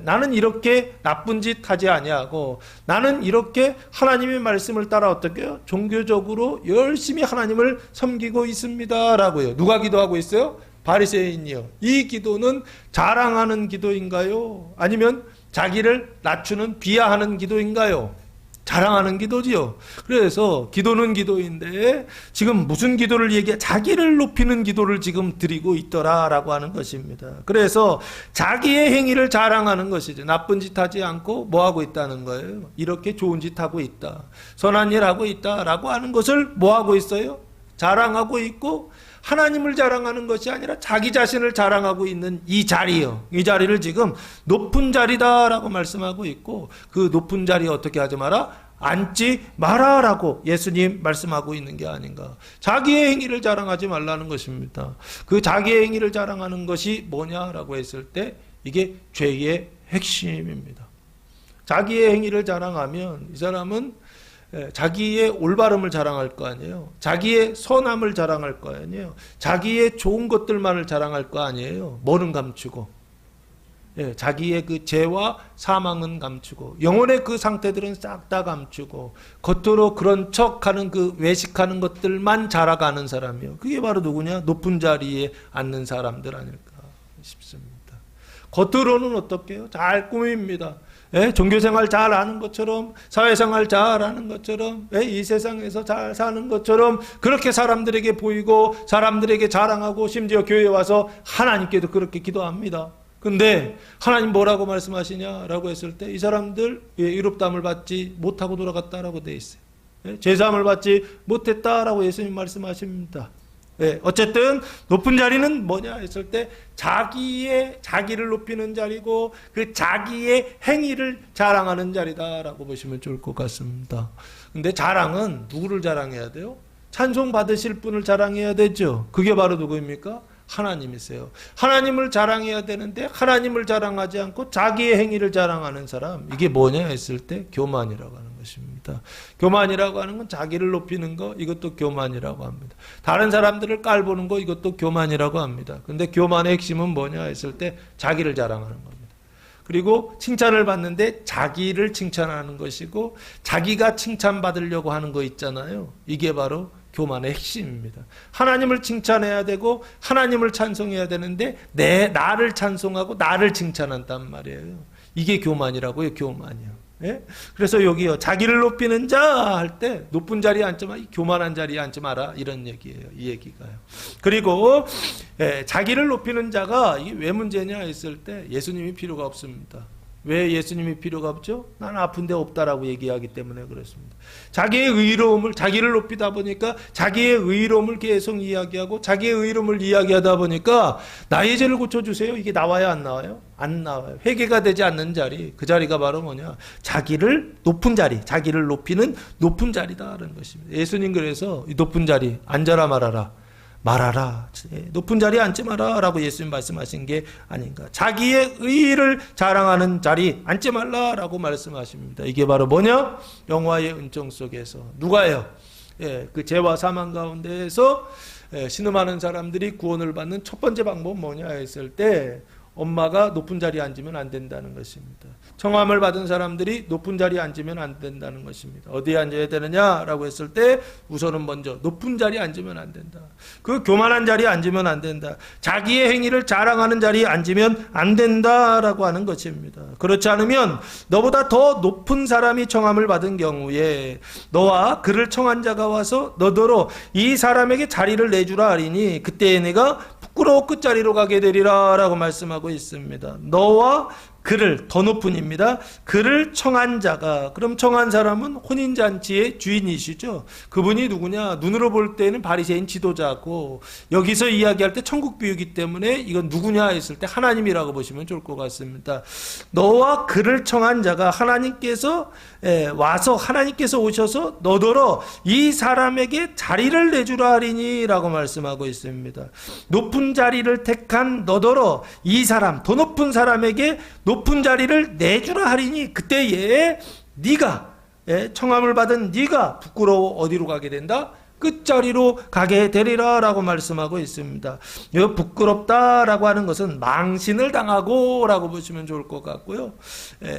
나는 이렇게 나쁜 짓 하지 아니하고 나는 이렇게 하나님의 말씀을 따라 어떻게 해요? 종교적으로 열심히 하나님을 섬기고 있습니다 라고요. 누가 기도하고 있어요? 바리새인이요. 이 기도는 자랑하는 기도인가요? 아니면 자기를 낮추는 비하하는 기도인가요? 자랑하는 기도지요. 그래서 기도는 기도인데 지금 무슨 기도를 얘기해? 자기를 높이는 기도를 지금 드리고 있더라라고 하는 것입니다. 그래서 자기의 행위를 자랑하는 것이죠. 나쁜 짓 하지 않고 뭐 하고 있다는 거예요? 이렇게 좋은 짓 하고 있다. 선한 일 하고 있다라고 하는 것을 뭐 하고 있어요? 자랑하고 있고, 하나님을 자랑하는 것이 아니라 자기 자신을 자랑하고 있는 이 자리요. 이 자리를 지금 높은 자리다라고 말씀하고 있고, 그 높은 자리에 어떻게 하지 마라? 앉지 마라라고 예수님 말씀하고 있는 게 아닌가. 자기의 행위를 자랑하지 말라는 것입니다. 그 자기의 행위를 자랑하는 것이 뭐냐라고 했을 때 이게 죄의 핵심입니다. 자기의 행위를 자랑하면 이 사람은 자기의 올바름을 자랑할 거 아니에요. 자기의 선함을 자랑할 거 아니에요. 자기의 좋은 것들만을 자랑할 거 아니에요. 뭐는 감추고, 자기의 그 죄와 사망은 감추고, 영혼의 그 상태들은 싹 다 감추고, 겉으로 그런 척하는 그 외식하는 것들만 자라가는 사람이요. 그게 바로 누구냐? 높은 자리에 앉는 사람들 아닐까 싶습니다. 겉으로는 어떻게 해요? 잘 꾸밉니다. 종교생활 잘 하는 것처럼, 사회생활 잘 하는 것처럼, 이 세상에서 잘 사는 것처럼 그렇게 사람들에게 보이고 사람들에게 자랑하고, 심지어 교회에 와서 하나님께도 그렇게 기도합니다. 근데 하나님 뭐라고 말씀하시냐라고 했을 때 이 사람들 의롭다함을 받지 못하고 돌아갔다라고 돼 있어요. 제사함을 받지 못했다라고 예수님 말씀하십니다. 어쨌든 높은 자리는 뭐냐 했을 때 자기를 높이는 자리고, 그 자기의 행위를 자랑하는 자리다라고 보시면 좋을 것 같습니다. 근데 자랑은 누구를 자랑해야 돼요? 찬송 받으실 분을 자랑해야 되죠. 그게 바로 누구입니까? 하나님이세요. 하나님을 자랑해야 되는데 하나님을 자랑하지 않고 자기의 행위를 자랑하는 사람, 이게 뭐냐 했을 때 교만이라고 하는 것입니다. 교만이라고 하는 건 자기를 높이는 거, 이것도 교만이라고 합니다. 다른 사람들을 깔보는 거, 이것도 교만이라고 합니다. 근데 교만의 핵심은 뭐냐 했을 때 자기를 자랑하는 겁니다. 그리고 칭찬을 받는데 자기를 칭찬하는 것이고 자기가 칭찬받으려고 하는 거 있잖아요. 이게 바로 교만의 핵심입니다. 하나님을 칭찬해야 되고 하나님을 찬송해야 되는데 나를 찬송하고 나를 칭찬한단 말이에요. 이게 교만이라고요. 교만이요. 예? 그래서 여기요, 자기를 높이는 자 할 때 높은 자리에 앉지 마, 교만한 자리에 앉지 마라, 이런 얘기예요. 이 얘기가요. 그리고 자기를 높이는 자가 이게 왜 문제냐 했을 때 예수님이 필요가 없습니다. 왜 예수님이 필요가 없죠? 나는 아픈데 없다라고 얘기하기 때문에 그렇습니다. 자기의 의로움을, 자기를 높이다 보니까 자기의 의로움을 계속 이야기하고 자기의 의로움을 이야기하다 보니까 나의 죄를 고쳐주세요, 이게 나와요 안 나와요? 안 나와요. 회개가 되지 않는 자리, 그 자리가 바로 뭐냐, 자기를 높은 자리, 자기를 높이는 높은 자리다라는 것입니다. 예수님 그래서 이 높은 자리 앉아라 말아라, 높은 자리에 앉지 마라 라고 예수님 말씀하신 게 아닌가. 자기의 의의를 자랑하는 자리 앉지 말라라고 말씀하십니다. 이게 바로 뭐냐? 영화의 은총 속에서 누가요? 그 죄와 사망 가운데에서 신음하는 사람들이 구원을 받는 첫 번째 방법은 뭐냐 했을 때 엄마가 높은 자리에 앉으면 안 된다는 것입니다. 청함을 받은 사람들이 높은 자리에 앉으면 안 된다는 것입니다. 어디에 앉아야 되느냐라고 했을 때 우선은 먼저 높은 자리에 앉으면 안 된다. 그 교만한 자리에 앉으면 안 된다. 자기의 행위를 자랑하는 자리에 앉으면 안 된다라고 하는 것입니다. 그렇지 않으면 너보다 더 높은 사람이 청함을 받은 경우에 너와 그를 청한 자가 와서 너더러 이 사람에게 자리를 내주라 하리니 그때에 내가 부끄러워 끝자리로 가게 되리라 라고 말씀하고 있습니다. 너와 그를, 더 높은입니다. 그를 청한 자가, 그럼 청한 사람은 혼인잔치의 주인이시죠. 그분이 누구냐? 눈으로 볼 때는 바리새인 지도자고, 여기서 이야기할 때 천국 비유이기 때문에 이건 누구냐 했을 때 하나님이라고 보시면 좋을 것 같습니다. 너와 그를 청한 자가 하나님께서 와서, 하나님께서 오셔서 너더러 이 사람에게 자리를 내주라 하리니 라고 말씀하고 있습니다. 높은 자리를 택한 너더러 이 사람, 더 높은 사람에게 높은 자리를 내주라 하리니 그때에 네가, 청함을 받은 네가 부끄러워 어디로 가게 된다? 끝자리로 가게 되리라 라고 말씀하고 있습니다. 이 부끄럽다라고 하는 것은 망신을 당하고 라고 보시면 좋을 것 같고요.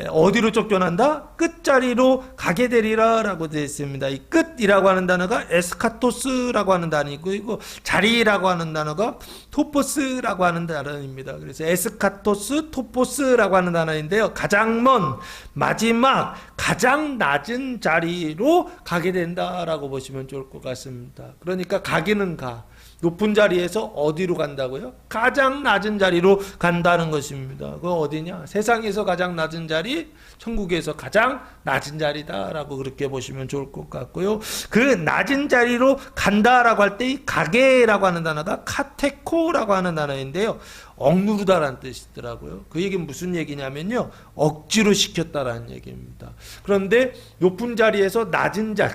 어디로 쫓겨난다? 끝자리로 가게 되리라 라고 되어 있습니다. 이 끝이라고 하는 단어가 에스카토스라고 하는 단어이고, 자리라고 하는 단어가 토포스라고 하는 단어입니다. 그래서 에스카토스, 토포스라고 하는 단어인데요. 가장 먼, 마지막, 가장 낮은 자리로 가게 된다라고 보시면 좋을 것 같습니다. 그러니까 가기는 가. 높은 자리에서 어디로 간다고요? 가장 낮은 자리로 간다는 것입니다. 그거 어디냐? 세상에서 가장 낮은 자리, 천국에서 가장 낮은 자리다라고 그렇게 보시면 좋을 것 같고요. 그 낮은 자리로 간다라고 할 때 이 가게라고 하는 단어가 카테코라고 하는 단어인데요. 억누르다라는 뜻이더라고요. 그 얘기는 무슨 얘기냐면요, 억지로 시켰다라는 얘기입니다. 그런데 높은 자리에서 낮은 자리,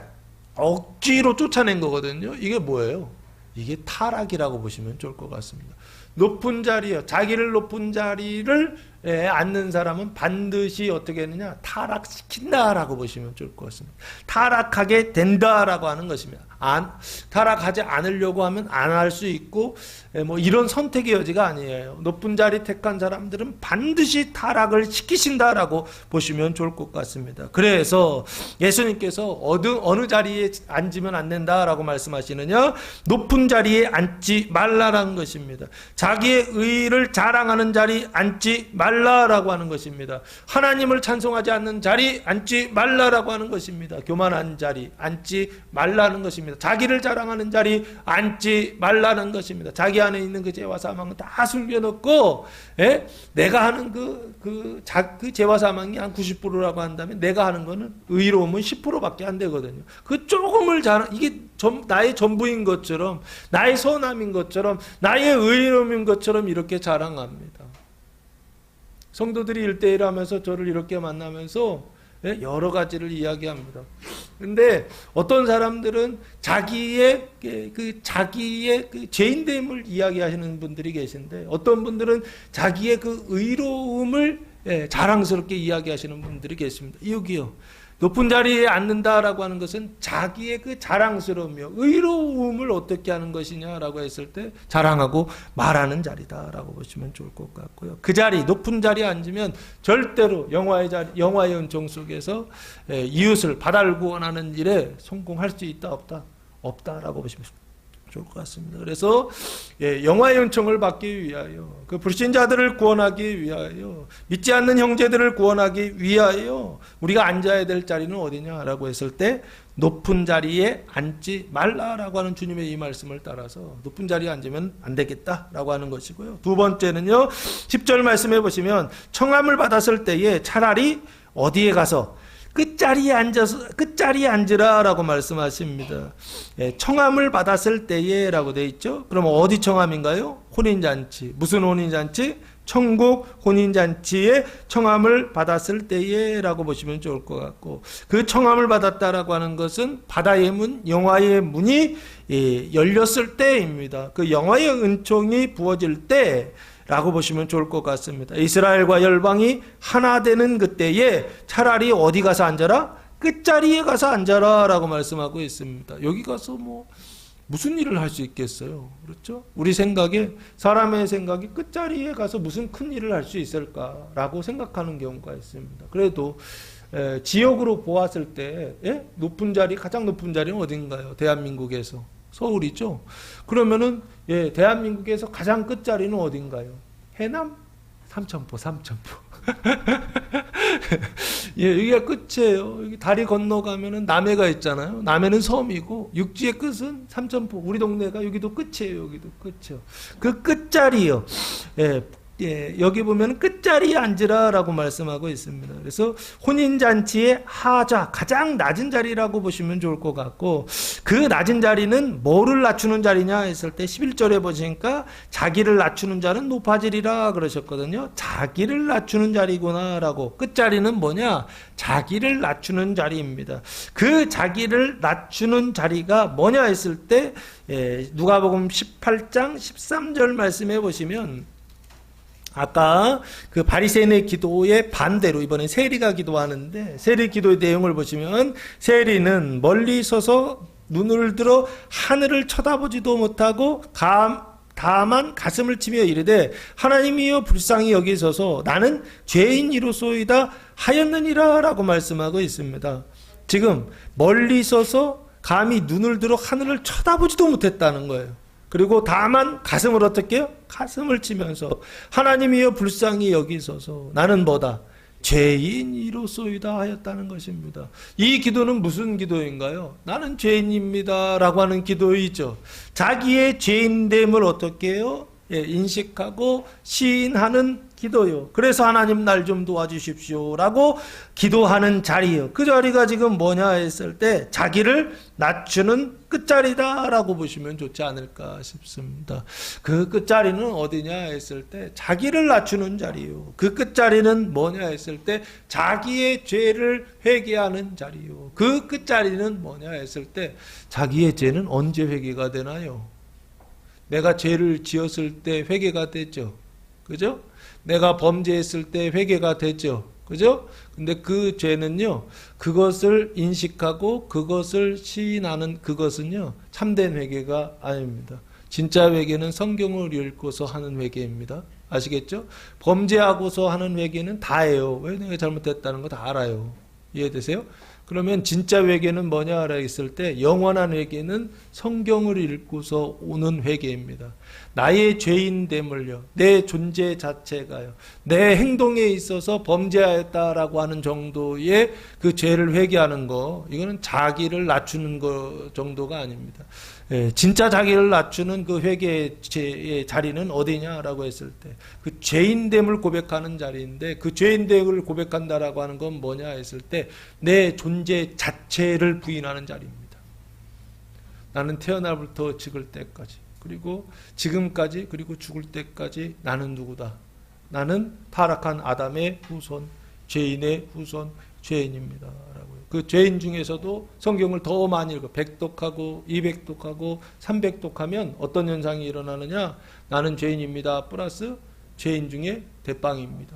억지로 쫓아낸 거거든요. 이게 뭐예요? 이게 타락이라고 보시면 좋을 것 같습니다. 높은 자리요, 자기를 높은 자리를 앉는 사람은 반드시 어떻게 했느냐? 타락시킨다라고 보시면 좋을 것 같습니다. 타락하게 된다라고 하는 것입니다. 타락하지 않으려고 하면 안 할 수 있고, 이런 선택의 여지가 아니에요. 높은 자리 택한 사람들은 반드시 타락을 시키신다라고 보시면 좋을 것 같습니다. 그래서 예수님께서 어느 자리에 앉으면 안 된다라고 말씀하시느냐? 높은 자리에 앉지 말라라는 것입니다. 자기의 의의를 자랑하는 자리 앉지 말라라고 하는 것입니다. 하나님을 찬송하지 않는 자리 앉지 말라라고 하는 것입니다. 교만한 자리 앉지 말라는 것입니다. 자기를 자랑하는 자리 앉지 말라는 것입니다. 자기 안에 있는 그 죄와 사망은 다 숨겨놓고, 내가 하는 그 죄와 사망이 한 90%라고 한다면 내가 하는 거는 의로움은 10%밖에 안 되거든요. 그 조금을 이게 나의 전부인 것처럼, 나의 선함인 것처럼, 나의 의로움인 것처럼 이렇게 자랑합니다. 성도들이 1대1 하면서 저를 이렇게 만나면서 여러 가지를 이야기합니다. 근데 어떤 사람들은 자기의 그 죄인됨을 이야기하시는 분들이 계신데, 어떤 분들은 자기의 그 의로움을 자랑스럽게 이야기하시는 분들이 계십니다. 여기요. 높은 자리에 앉는다라고 하는 것은 자기의 그 자랑스러우며 의로움을 어떻게 하는 것이냐라고 했을 때 자랑하고 말하는 자리다라고 보시면 좋을 것 같고요. 그 자리, 높은 자리에 앉으면 절대로 영화의 은총 속에서 이웃을 바다를 구원하는 일에 성공할 수 있다 없다? 없다라고 보시면 좋을 것 같습니다. 그래서 영화의 은총을 받기 위하여, 그 불신자들을 구원하기 위하여, 믿지 않는 형제들을 구원하기 위하여 우리가 앉아야 될 자리는 어디냐라고 했을 때 높은 자리에 앉지 말라라고 하는 주님의 이 말씀을 따라서 높은 자리에 앉으면 안 되겠다라고 하는 것이고요. 두 번째는요, 10절 말씀해 보시면 청함을 받았을 때에 차라리 어디에 가서 끝자리에 앉으라라고 말씀하십니다. 청함을 받았을 때에 라고 되어 있죠. 그럼 어디 청함인가요? 혼인잔치. 무슨 혼인잔치? 천국 혼인잔치에 청함을 받았을 때에 라고 보시면 좋을 것 같고, 그 청함을 받았다라고 하는 것은 바다의 문, 영화의 문이 열렸을 때입니다. 그 영화의 은총이 부어질 때 라고 보시면 좋을 것 같습니다. 이스라엘과 열방이 하나 되는 그때에 차라리 어디 가서 앉아라? 끝자리에 가서 앉아라 라고 말씀하고 있습니다. 여기 가서 무슨 일을 할 수 있겠어요? 그렇죠? 우리 생각에, 사람의 생각이 끝자리에 가서 무슨 큰 일을 할 수 있을까라고 생각하는 경우가 있습니다. 그래도 지역으로 보았을 때 높은 자리, 가장 높은 자리는 어딘가요? 대한민국에서 서울이죠. 그러면은 대한민국에서 가장 끝자리는 어딘가요? 해남? 삼천포. 여기가 끝이에요. 여기 다리 건너가면은 남해가 있잖아요. 남해는 섬이고 육지의 끝은 삼천포. 우리 동네가 여기도 끝이에요. 여기도 끝이요. 그 끝자리요. 여기 보면 끝자리에 앉으라라고 말씀하고 있습니다. 그래서 혼인잔치의 하자, 가장 낮은 자리라고 보시면 좋을 것 같고, 그 낮은 자리는 뭐를 낮추는 자리냐 했을 때 11절에 보시니까 자기를 낮추는 자는 높아지리라 그러셨거든요. 자기를 낮추는 자리구나라고. 끝자리는 뭐냐? 자기를 낮추는 자리입니다. 그 자기를 낮추는 자리가 뭐냐 했을 때 누가복음 18장 13절 말씀해 보시면, 아까 그 바리새인의 기도의 반대로 이번에 세리가 기도하는데, 세리 기도의 내용을 보시면 세리는 멀리 서서 눈을 들어 하늘을 쳐다보지도 못하고 다만 가슴을 치며 이르되 하나님이여 불쌍히 여기소서 나는 죄인이로소이다 하였느니라 라고 말씀하고 있습니다. 지금 멀리 서서 감히 눈을 들어 하늘을 쳐다보지도 못했다는 거예요. 그리고 다만 가슴을 어떻게 해요? 가슴을 치면서 하나님이여 불쌍히 여기소서 나는 뭐다? 죄인이로소이다 하였다는 것입니다. 이 기도는 무슨 기도인가요? 나는 죄인입니다 라고 하는 기도이죠. 자기의 죄인됨을 어떻게 해요? 인식하고 시인하는 기도요. 그래서 하나님 날 좀 도와주십시오 라고 기도하는 자리요. 그 자리가 지금 뭐냐 했을 때 자기를 낮추는 끝자리다 라고 보시면 좋지 않을까 싶습니다. 그 끝자리는 어디냐 했을 때 자기를 낮추는 자리요. 그 끝자리는 뭐냐 했을 때 자기의 죄를 회개하는 자리요. 그 끝자리는 뭐냐 했을 때 자기의 죄는 언제 회개가 되나요? 내가 죄를 지었을 때 회개가 되죠. 그죠? 내가 범죄했을 때 회개가 되죠. 그죠? 근데 그 죄는요, 그것을 인식하고 그것을 시인하는 그것은요, 참된 회개가 아닙니다. 진짜 회개는 성경을 읽고서 하는 회개입니다. 아시겠죠? 범죄하고서 하는 회개는 다예요. 왜 내가 잘못했다는 거 다 알아요. 이해되세요? 그러면 진짜 회개는 뭐냐 했을 때 영원한 회개는 성경을 읽고서 오는 회개입니다. 나의 죄인됨을요, 내 존재 자체가요, 내 행동에 있어서 범죄하였다라고 하는 정도의 그 죄를 회개하는 거, 이거는 자기를 낮추는 거 정도가 아닙니다. 진짜 자기를 낮추는 그 회개의 자리는 어디냐라고 했을 때 그 죄인됨을 고백하는 자리인데, 그 죄인됨을 고백한다라고 하는 건 뭐냐 했을 때 내 존재 자체를 부인하는 자리입니다. 나는 태어날부터 죽을 때까지, 그리고 지금까지, 그리고 죽을 때까지 나는 누구다? 나는 타락한 아담의 후손, 죄인의 후손, 죄인입니다. 라고요. 그 죄인 중에서도 성경을 더 많이 읽어 100독하고 200독하고 300독하면 어떤 현상이 일어나느냐? 나는 죄인입니다. 플러스 죄인 중에 대빵입니다.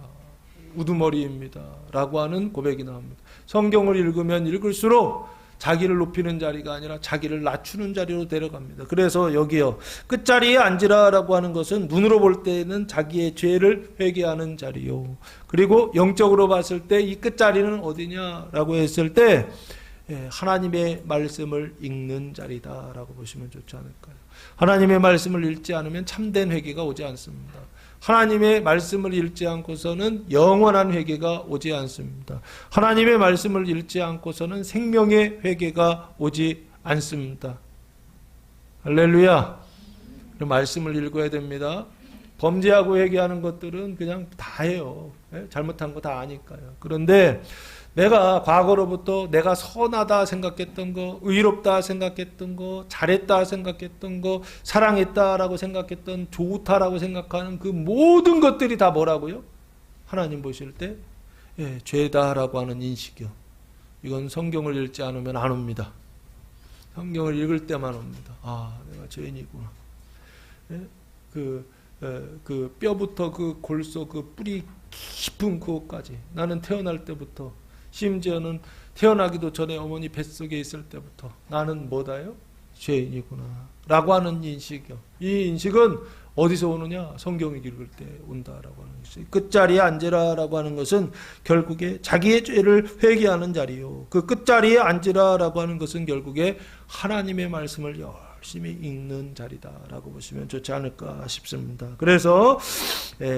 우두머리입니다. 라고 하는 고백이 나옵니다. 성경을 읽으면 읽을수록 자기를 높이는 자리가 아니라 자기를 낮추는 자리로 데려갑니다. 그래서 여기요. 끝자리에 앉으라 라고 하는 것은 눈으로 볼 때는 자기의 죄를 회개하는 자리요. 그리고 영적으로 봤을 때 이 끝자리는 어디냐라고 했을 때 하나님의 말씀을 읽는 자리다라고 보시면 좋지 않을까요? 하나님의 말씀을 읽지 않으면 참된 회개가 오지 않습니다. 하나님의 말씀을 읽지 않고서는 영원한 회개가 오지 않습니다. 하나님의 말씀을 읽지 않고서는 생명의 회개가 오지 않습니다. 할렐루야. 말씀을 읽어야 됩니다. 범죄하고 회개하는 것들은 그냥 다 해요. 잘못한 거 다 아니까요. 그런데 내가 과거로부터 내가 선하다 생각했던 거, 의롭다 생각했던 거, 잘했다 생각했던 거, 사랑했다라고 생각했던, 좋다라고 생각하는 그 모든 것들이 다 뭐라고요? 하나님 보실 때 죄다라고 하는 인식이요. 이건 성경을 읽지 않으면 안 옵니다. 성경을 읽을 때만 옵니다. 아, 내가 죄인이구나. 그 뼈부터 그 골소 그 뿌리 깊은 그것까지 나는 태어날 때부터 심지어는 태어나기도 전에 어머니 뱃속에 있을 때부터 나는 뭐다요? 죄인이구나 라고 하는 인식이요. 이 인식은 어디서 오느냐? 성경을 읽을 때 온다라고 하는 것이. 끝자리에 앉으라 라고 하는 것은 결국에 자기의 죄를 회개하는 자리요. 그 끝자리에 앉으라 라고 하는 것은 결국에 하나님의 말씀을 열심히 읽는 자리다라고 보시면 좋지 않을까 싶습니다. 그래서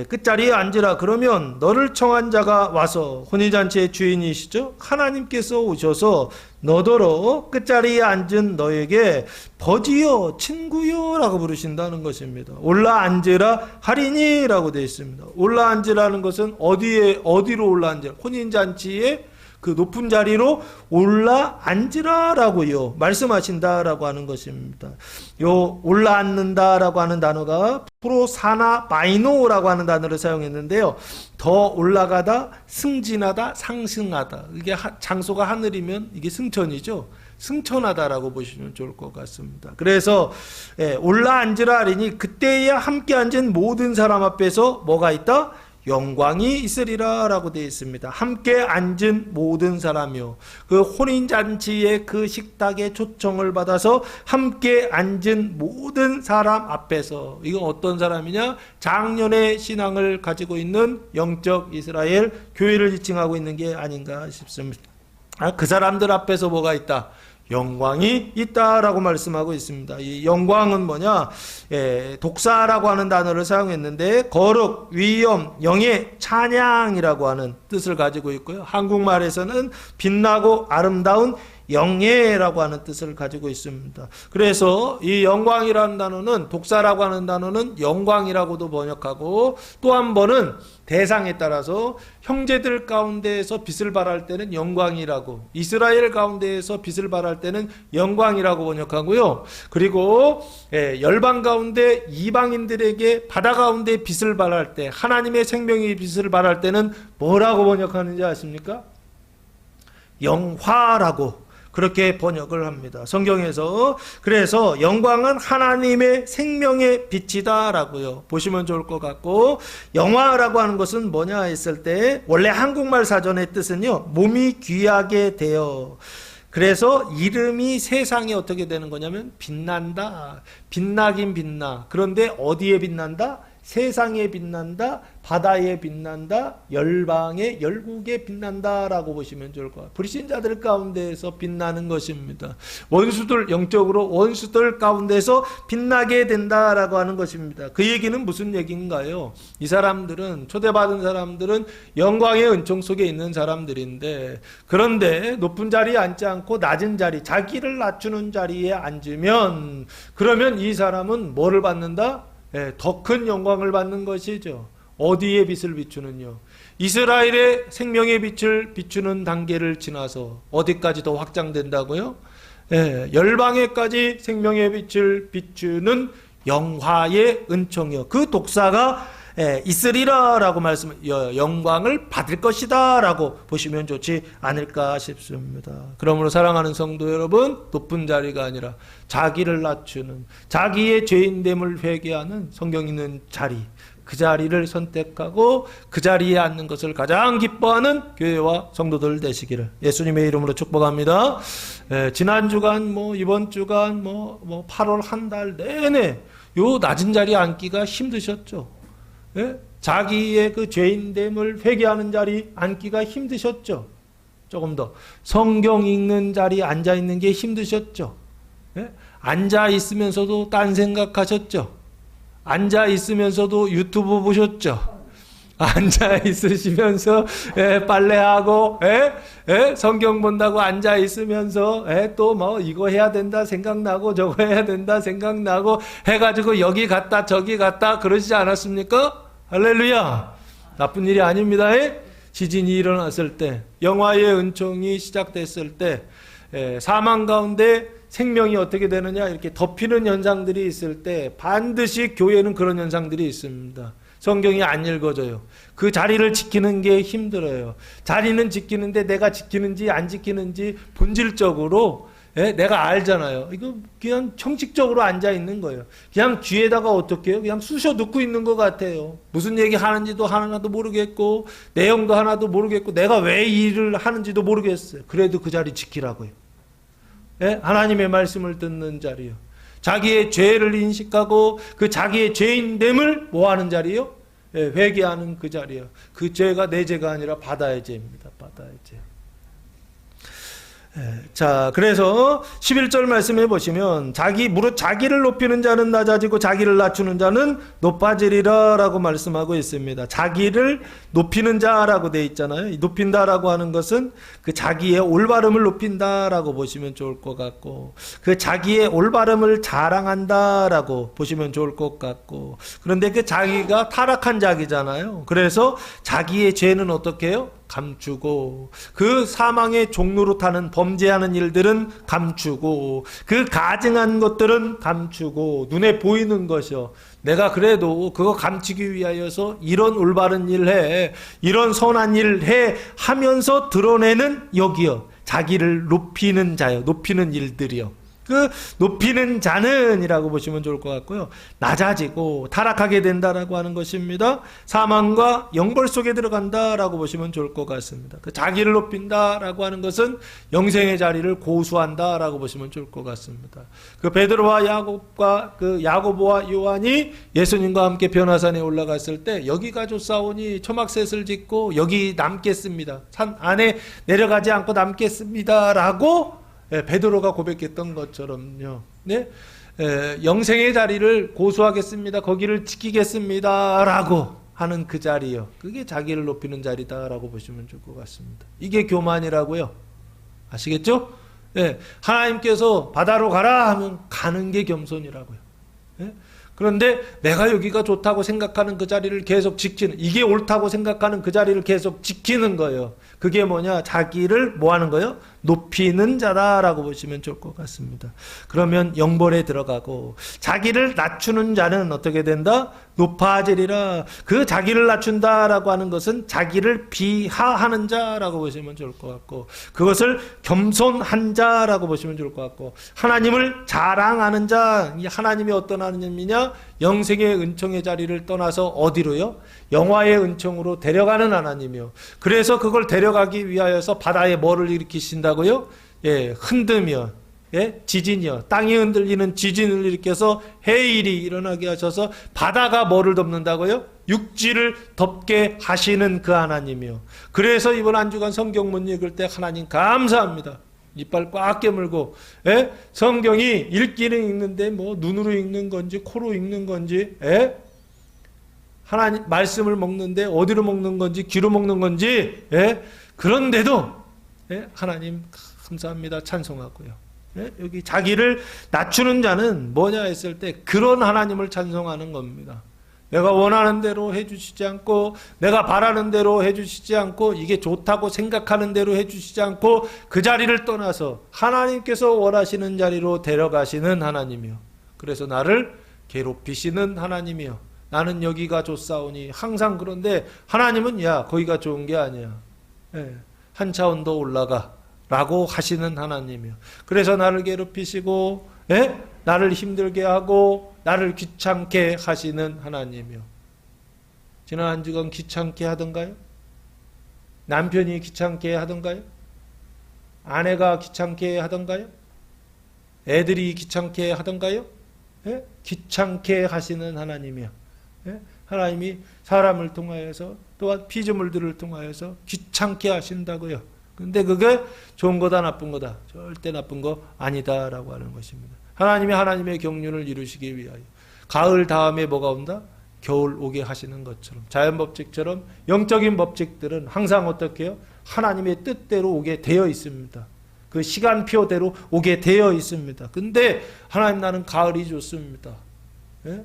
끝자리에 앉으라 그러면 너를 청한 자가 와서 혼인잔치의 주인이시죠? 하나님께서 오셔서 너더러 끝자리에 앉은 너에게 버지여 친구여 라고 부르신다는 것입니다. 올라 앉으라 하리니 라고 되어 있습니다. 올라 앉으라는 것은 어디로 올라 앉으라? 혼인잔치에 그 높은 자리로 올라 앉으라라고요 말씀하신다라고 하는 것입니다. 요 올라 앉는다라고 하는 단어가 프로사나 바이노라고 하는 단어를 사용했는데요. 더 올라가다, 승진하다, 상승하다. 이게 장소가 하늘이면 이게 승천이죠. 승천하다라고 보시면 좋을 것 같습니다. 그래서 올라 앉으라 하리니 그때야 함께 앉은 모든 사람 앞에서 뭐가 있다? 영광이 있으리라 라고 되어 있습니다. 함께 앉은 모든 사람이요. 그 혼인잔치의 그 식탁에 초청을 받아서 함께 앉은 모든 사람 앞에서 이건 어떤 사람이냐? 작년의 신앙을 가지고 있는 영적 이스라엘 교회를 지칭하고 있는 게 아닌가 싶습니다. 그 사람들 앞에서 뭐가 있다? 영광이 있다라고 말씀하고 있습니다. 이 영광은 뭐냐? 독사라고 하는 단어를 사용했는데 거룩, 위엄, 영예, 찬양이라고 하는 뜻을 가지고 있고요. 한국말에서는 빛나고 아름다운 영예라고 하는 뜻을 가지고 있습니다. 그래서 이 영광이라는 단어는 독사라고 하는 단어는 영광이라고도 번역하고 또 한 번은 대상에 따라서 형제들 가운데에서 빛을 발할 때는 영광이라고 이스라엘 가운데에서 빛을 발할 때는 영광이라고 번역하고요. 그리고 열방 가운데 이방인들에게 바다 가운데 빛을 발할 때 하나님의 생명의 빛을 발할 때는 뭐라고 번역하는지 아십니까? 영화라고 그렇게 번역을 합니다. 성경에서. 그래서 영광은 하나님의 생명의 빛이다 라고요. 보시면 좋을 것 같고 영화라고 하는 것은 뭐냐 했을 때 원래 한국말 사전의 뜻은요. 몸이 귀하게 되어 그래서 이름이 세상에 어떻게 되는 거냐면 빛난다. 빛나긴 빛나. 그런데 어디에 빛난다? 세상에 빛난다, 바다에 빛난다, 열방의 열국에 빛난다라고 보시면 좋을 것 같아요. 불신자들 가운데에서 빛나는 것입니다. 원수들 영적으로 원수들 가운데서 빛나게 된다라고 하는 것입니다. 그 얘기는 무슨 얘기인가요? 이 사람들은 초대받은 사람들은 영광의 은총 속에 있는 사람들인데 그런데 높은 자리에 앉지 않고 낮은 자리, 자기를 낮추는 자리에 앉으면 그러면 이 사람은 뭐를 받는다? 더 큰 영광을 받는 것이죠. 어디에 빛을 비추는요? 이스라엘의 생명의 빛을 비추는 단계를 지나서 어디까지 더 확장된다고요? 열방에까지 생명의 빛을 비추는 영화의 은총이요. 그 독사가 있으리라 라고 영광을 받을 것이다 라고 보시면 좋지 않을까 싶습니다. 그러므로 사랑하는 성도 여러분, 높은 자리가 아니라 자기를 낮추는, 자기의 죄인됨을 회개하는 성경 있는 자리, 그 자리를 선택하고 그 자리에 앉는 것을 가장 기뻐하는 교회와 성도들 되시기를 예수님의 이름으로 축복합니다. 지난 주간 이번 주간 8월 한 달 내내 요 낮은 자리에 앉기가 힘드셨죠. 자기의 그 죄인됨을 회개하는 자리 앉기가 힘드셨죠. 조금 더 성경 읽는 자리에 앉아 있는 게 힘드셨죠. 앉아 있으면서도 딴 생각하셨죠. 앉아 있으면서도 유튜브 보셨죠. 앉아 있으시면서 빨래하고 성경 본다고 앉아 있으면서 또 이거 해야 된다 생각나고 저거 해야 된다 생각나고 해가지고 여기 갔다 저기 갔다 그러시지 않았습니까? 할렐루야. 나쁜 일이 아닙니다. 지진이 일어났을 때, 영화의 은총이 시작됐을 때, 사망 가운데 생명이 어떻게 되느냐, 이렇게 덮이는 현상들이 있을 때 반드시 교회는 그런 현상들이 있습니다. 성경이 안 읽어져요. 그 자리를 지키는 게 힘들어요. 자리는 지키는데 내가 지키는지 안 지키는지 본질적으로 내가 알잖아요. 이거 그냥 형식적으로 앉아 있는 거예요. 그냥 귀에다가 어떻게 해요? 그냥 쑤셔 듣고 있는 것 같아요. 무슨 얘기 하는지도 하나도 모르겠고 내용도 하나도 모르겠고 내가 왜 이 일을 하는지도 모르겠어요. 그래도 그 자리 지키라고요. 하나님의 말씀을 듣는 자리요. 자기의 죄를 인식하고 그 자기의 죄인됨을 뭐하는 자리요? 회개하는 그 자리요. 그 죄가 내 죄가 아니라 바다의 죄입니다. 바다의 죄. 자, 그래서 11절 말씀해 보시면 무릇 자기를 높이는 자는 낮아지고 자기를 낮추는 자는 높아지리라 라고 말씀하고 있습니다. 자기를 높이는 자라고 되어 있잖아요. 높인다라고 하는 것은 그 자기의 올바름을 높인다라고 보시면 좋을 것 같고, 그 자기의 올바름을 자랑한다라고 보시면 좋을 것 같고, 그런데 그 자기가 타락한 자기잖아요. 그래서 자기의 죄는 어떻게 해요? 감추고, 그 사망의 종로로 타는 범죄하는 일들은 감추고, 그 가증한 것들은 감추고, 눈에 보이는 것이요. 내가 그래도 그거 감추기 위하여서 이런 올바른 일 해, 이런 선한 일 해 하면서 드러내는 여기요. 자기를 높이는 자요. 높이는 일들이요. 그 높이는 자는 이라고 보시면 좋을 것 같고요. 낮아지고 타락하게 된다라고 하는 것입니다. 사망과 영벌 속에 들어간다라고 보시면 좋을 것 같습니다. 그 자기를 높인다라고 하는 것은 영생의 자리를 고수한다라고 보시면 좋을 것 같습니다. 그 베드로와 야고보와 요한이 예수님과 함께 변화산에 올라갔을 때 여기가 좋사오니 초막셋을 짓고 여기 남겠습니다. 산 안에 내려가지 않고 남겠습니다라고 베드로가 고백했던 것처럼요. 영생의 자리를 고수하겠습니다. 거기를 지키겠습니다라고 하는 그 자리요. 그게 자기를 높이는 자리다라고 보시면 좋을 것 같습니다. 이게 교만이라고요. 아시겠죠? 하나님께서 바다로 가라 하면 가는 게 겸손이라고요. 그런데 내가 여기가 좋다고 생각하는 그 자리를 계속 지키는, 이게 옳다고 생각하는 그 자리를 계속 지키는 거예요. 그게 뭐냐? 자기를 뭐 하는 거예요? 높이는 자다라고 보시면 좋을 것 같습니다. 그러면 영벌에 들어가고, 자기를 낮추는 자는 어떻게 된다? 높아지리라. 그 자기를 낮춘다라고 하는 것은 자기를 비하하는 자라고 보시면 좋을 것 같고, 그것을 겸손한 자라고 보시면 좋을 것 같고, 하나님을 자랑하는 자, 하나님이 어떤 하나님이냐? 영생의 은총의 자리를 떠나서 어디로요? 영화의 은총으로 데려가는 하나님이요. 그래서 그걸 데려가기 위하여서 바다에 뭐를 일으키신다고요? 흔들며, 지진이요. 땅이 흔들리는 지진을 일으켜서 해일이 일어나게 하셔서 바다가 뭐를 덮는다고요? 육지를 덮게 하시는 그 하나님이요. 그래서 이번 한 주간 성경문 읽을 때 하나님 감사합니다. 이빨 꽉 깨물고, 성경이 읽기는 읽는데 뭐 눈으로 읽는 건지 코로 읽는 건지, 하나님 말씀을 먹는데 어디로 먹는 건지 귀로 먹는 건지, 그런데도 하나님 감사합니다 찬송하고요. 여기 자기를 낮추는 자는 뭐냐 했을 때 그런 하나님을 찬송하는 겁니다. 내가 원하는 대로 해주시지 않고, 내가 바라는 대로 해주시지 않고, 이게 좋다고 생각하는 대로 해주시지 않고, 그 자리를 떠나서 하나님께서 원하시는 자리로 데려가시는 하나님이요. 그래서 나를 괴롭히시는 하나님이요. 나는 여기가 좋사오니 항상. 그런데 하나님은 야 거기가 좋은 게 아니야. 예, 한 차원 더 올라가 라고 하시는 하나님이요. 그래서 나를 괴롭히시고 예? 나를 힘들게 하고 나를 귀찮게 하시는 하나님이요. 지난 한 주간 귀찮게 하던가요? 남편이 귀찮게 하던가요? 아내가 귀찮게 하던가요? 애들이 귀찮게 하던가요? 예? 귀찮게 하시는 하나님이요. 예? 하나님이 사람을 통하여서 또한 피조물들을 통하여서 귀찮게 하신다고요. 근데 그게 좋은 거다 나쁜 거다? 절대 나쁜 거 아니다라고 하는 것입니다. 하나님이 하나님의 경륜을 이루시기 위하여 가을 다음에 뭐가 온다? 겨울 오게 하시는 것처럼 자연 법칙처럼 영적인 법칙들은 항상 어떻게 해요? 하나님의 뜻대로 오게 되어 있습니다. 그 시간표대로 오게 되어 있습니다. 근데 하나님 나는 가을이 좋습니다. 예?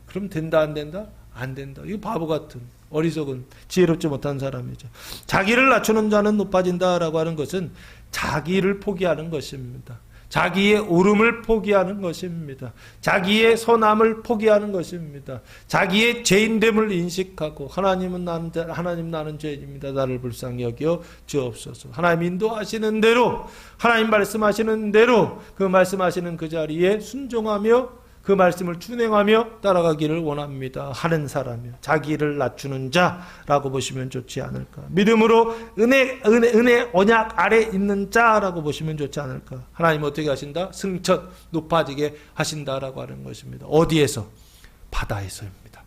그럼 된다 안 된다? 안 된다. 이거 바보 같은 어리석은 지혜롭지 못한 사람이죠. 자기를 낮추는 자는 높아진다라고 하는 것은 자기를 포기하는 것입니다. 자기의 옳음을 포기하는 것입니다. 자기의 선함을 포기하는 것입니다. 자기의 죄인됨을 인식하고 하나님 나는 죄인입니다. 나를 불쌍히 여겨 주옵소서. 하나님 인도하시는 대로 하나님 말씀하시는 대로 그 말씀하시는 그 자리에 순종하며 그 말씀을 준행하며 따라가기를 원합니다 하는 사람이요. 자기를 낮추는 자라고 보시면 좋지 않을까. 믿음으로 은혜 언약 아래 있는 자라고 보시면 좋지 않을까. 하나님 어떻게 하신다? 승천 높아지게 하신다라고 하는 것입니다. 어디에서? 바다에서입니다.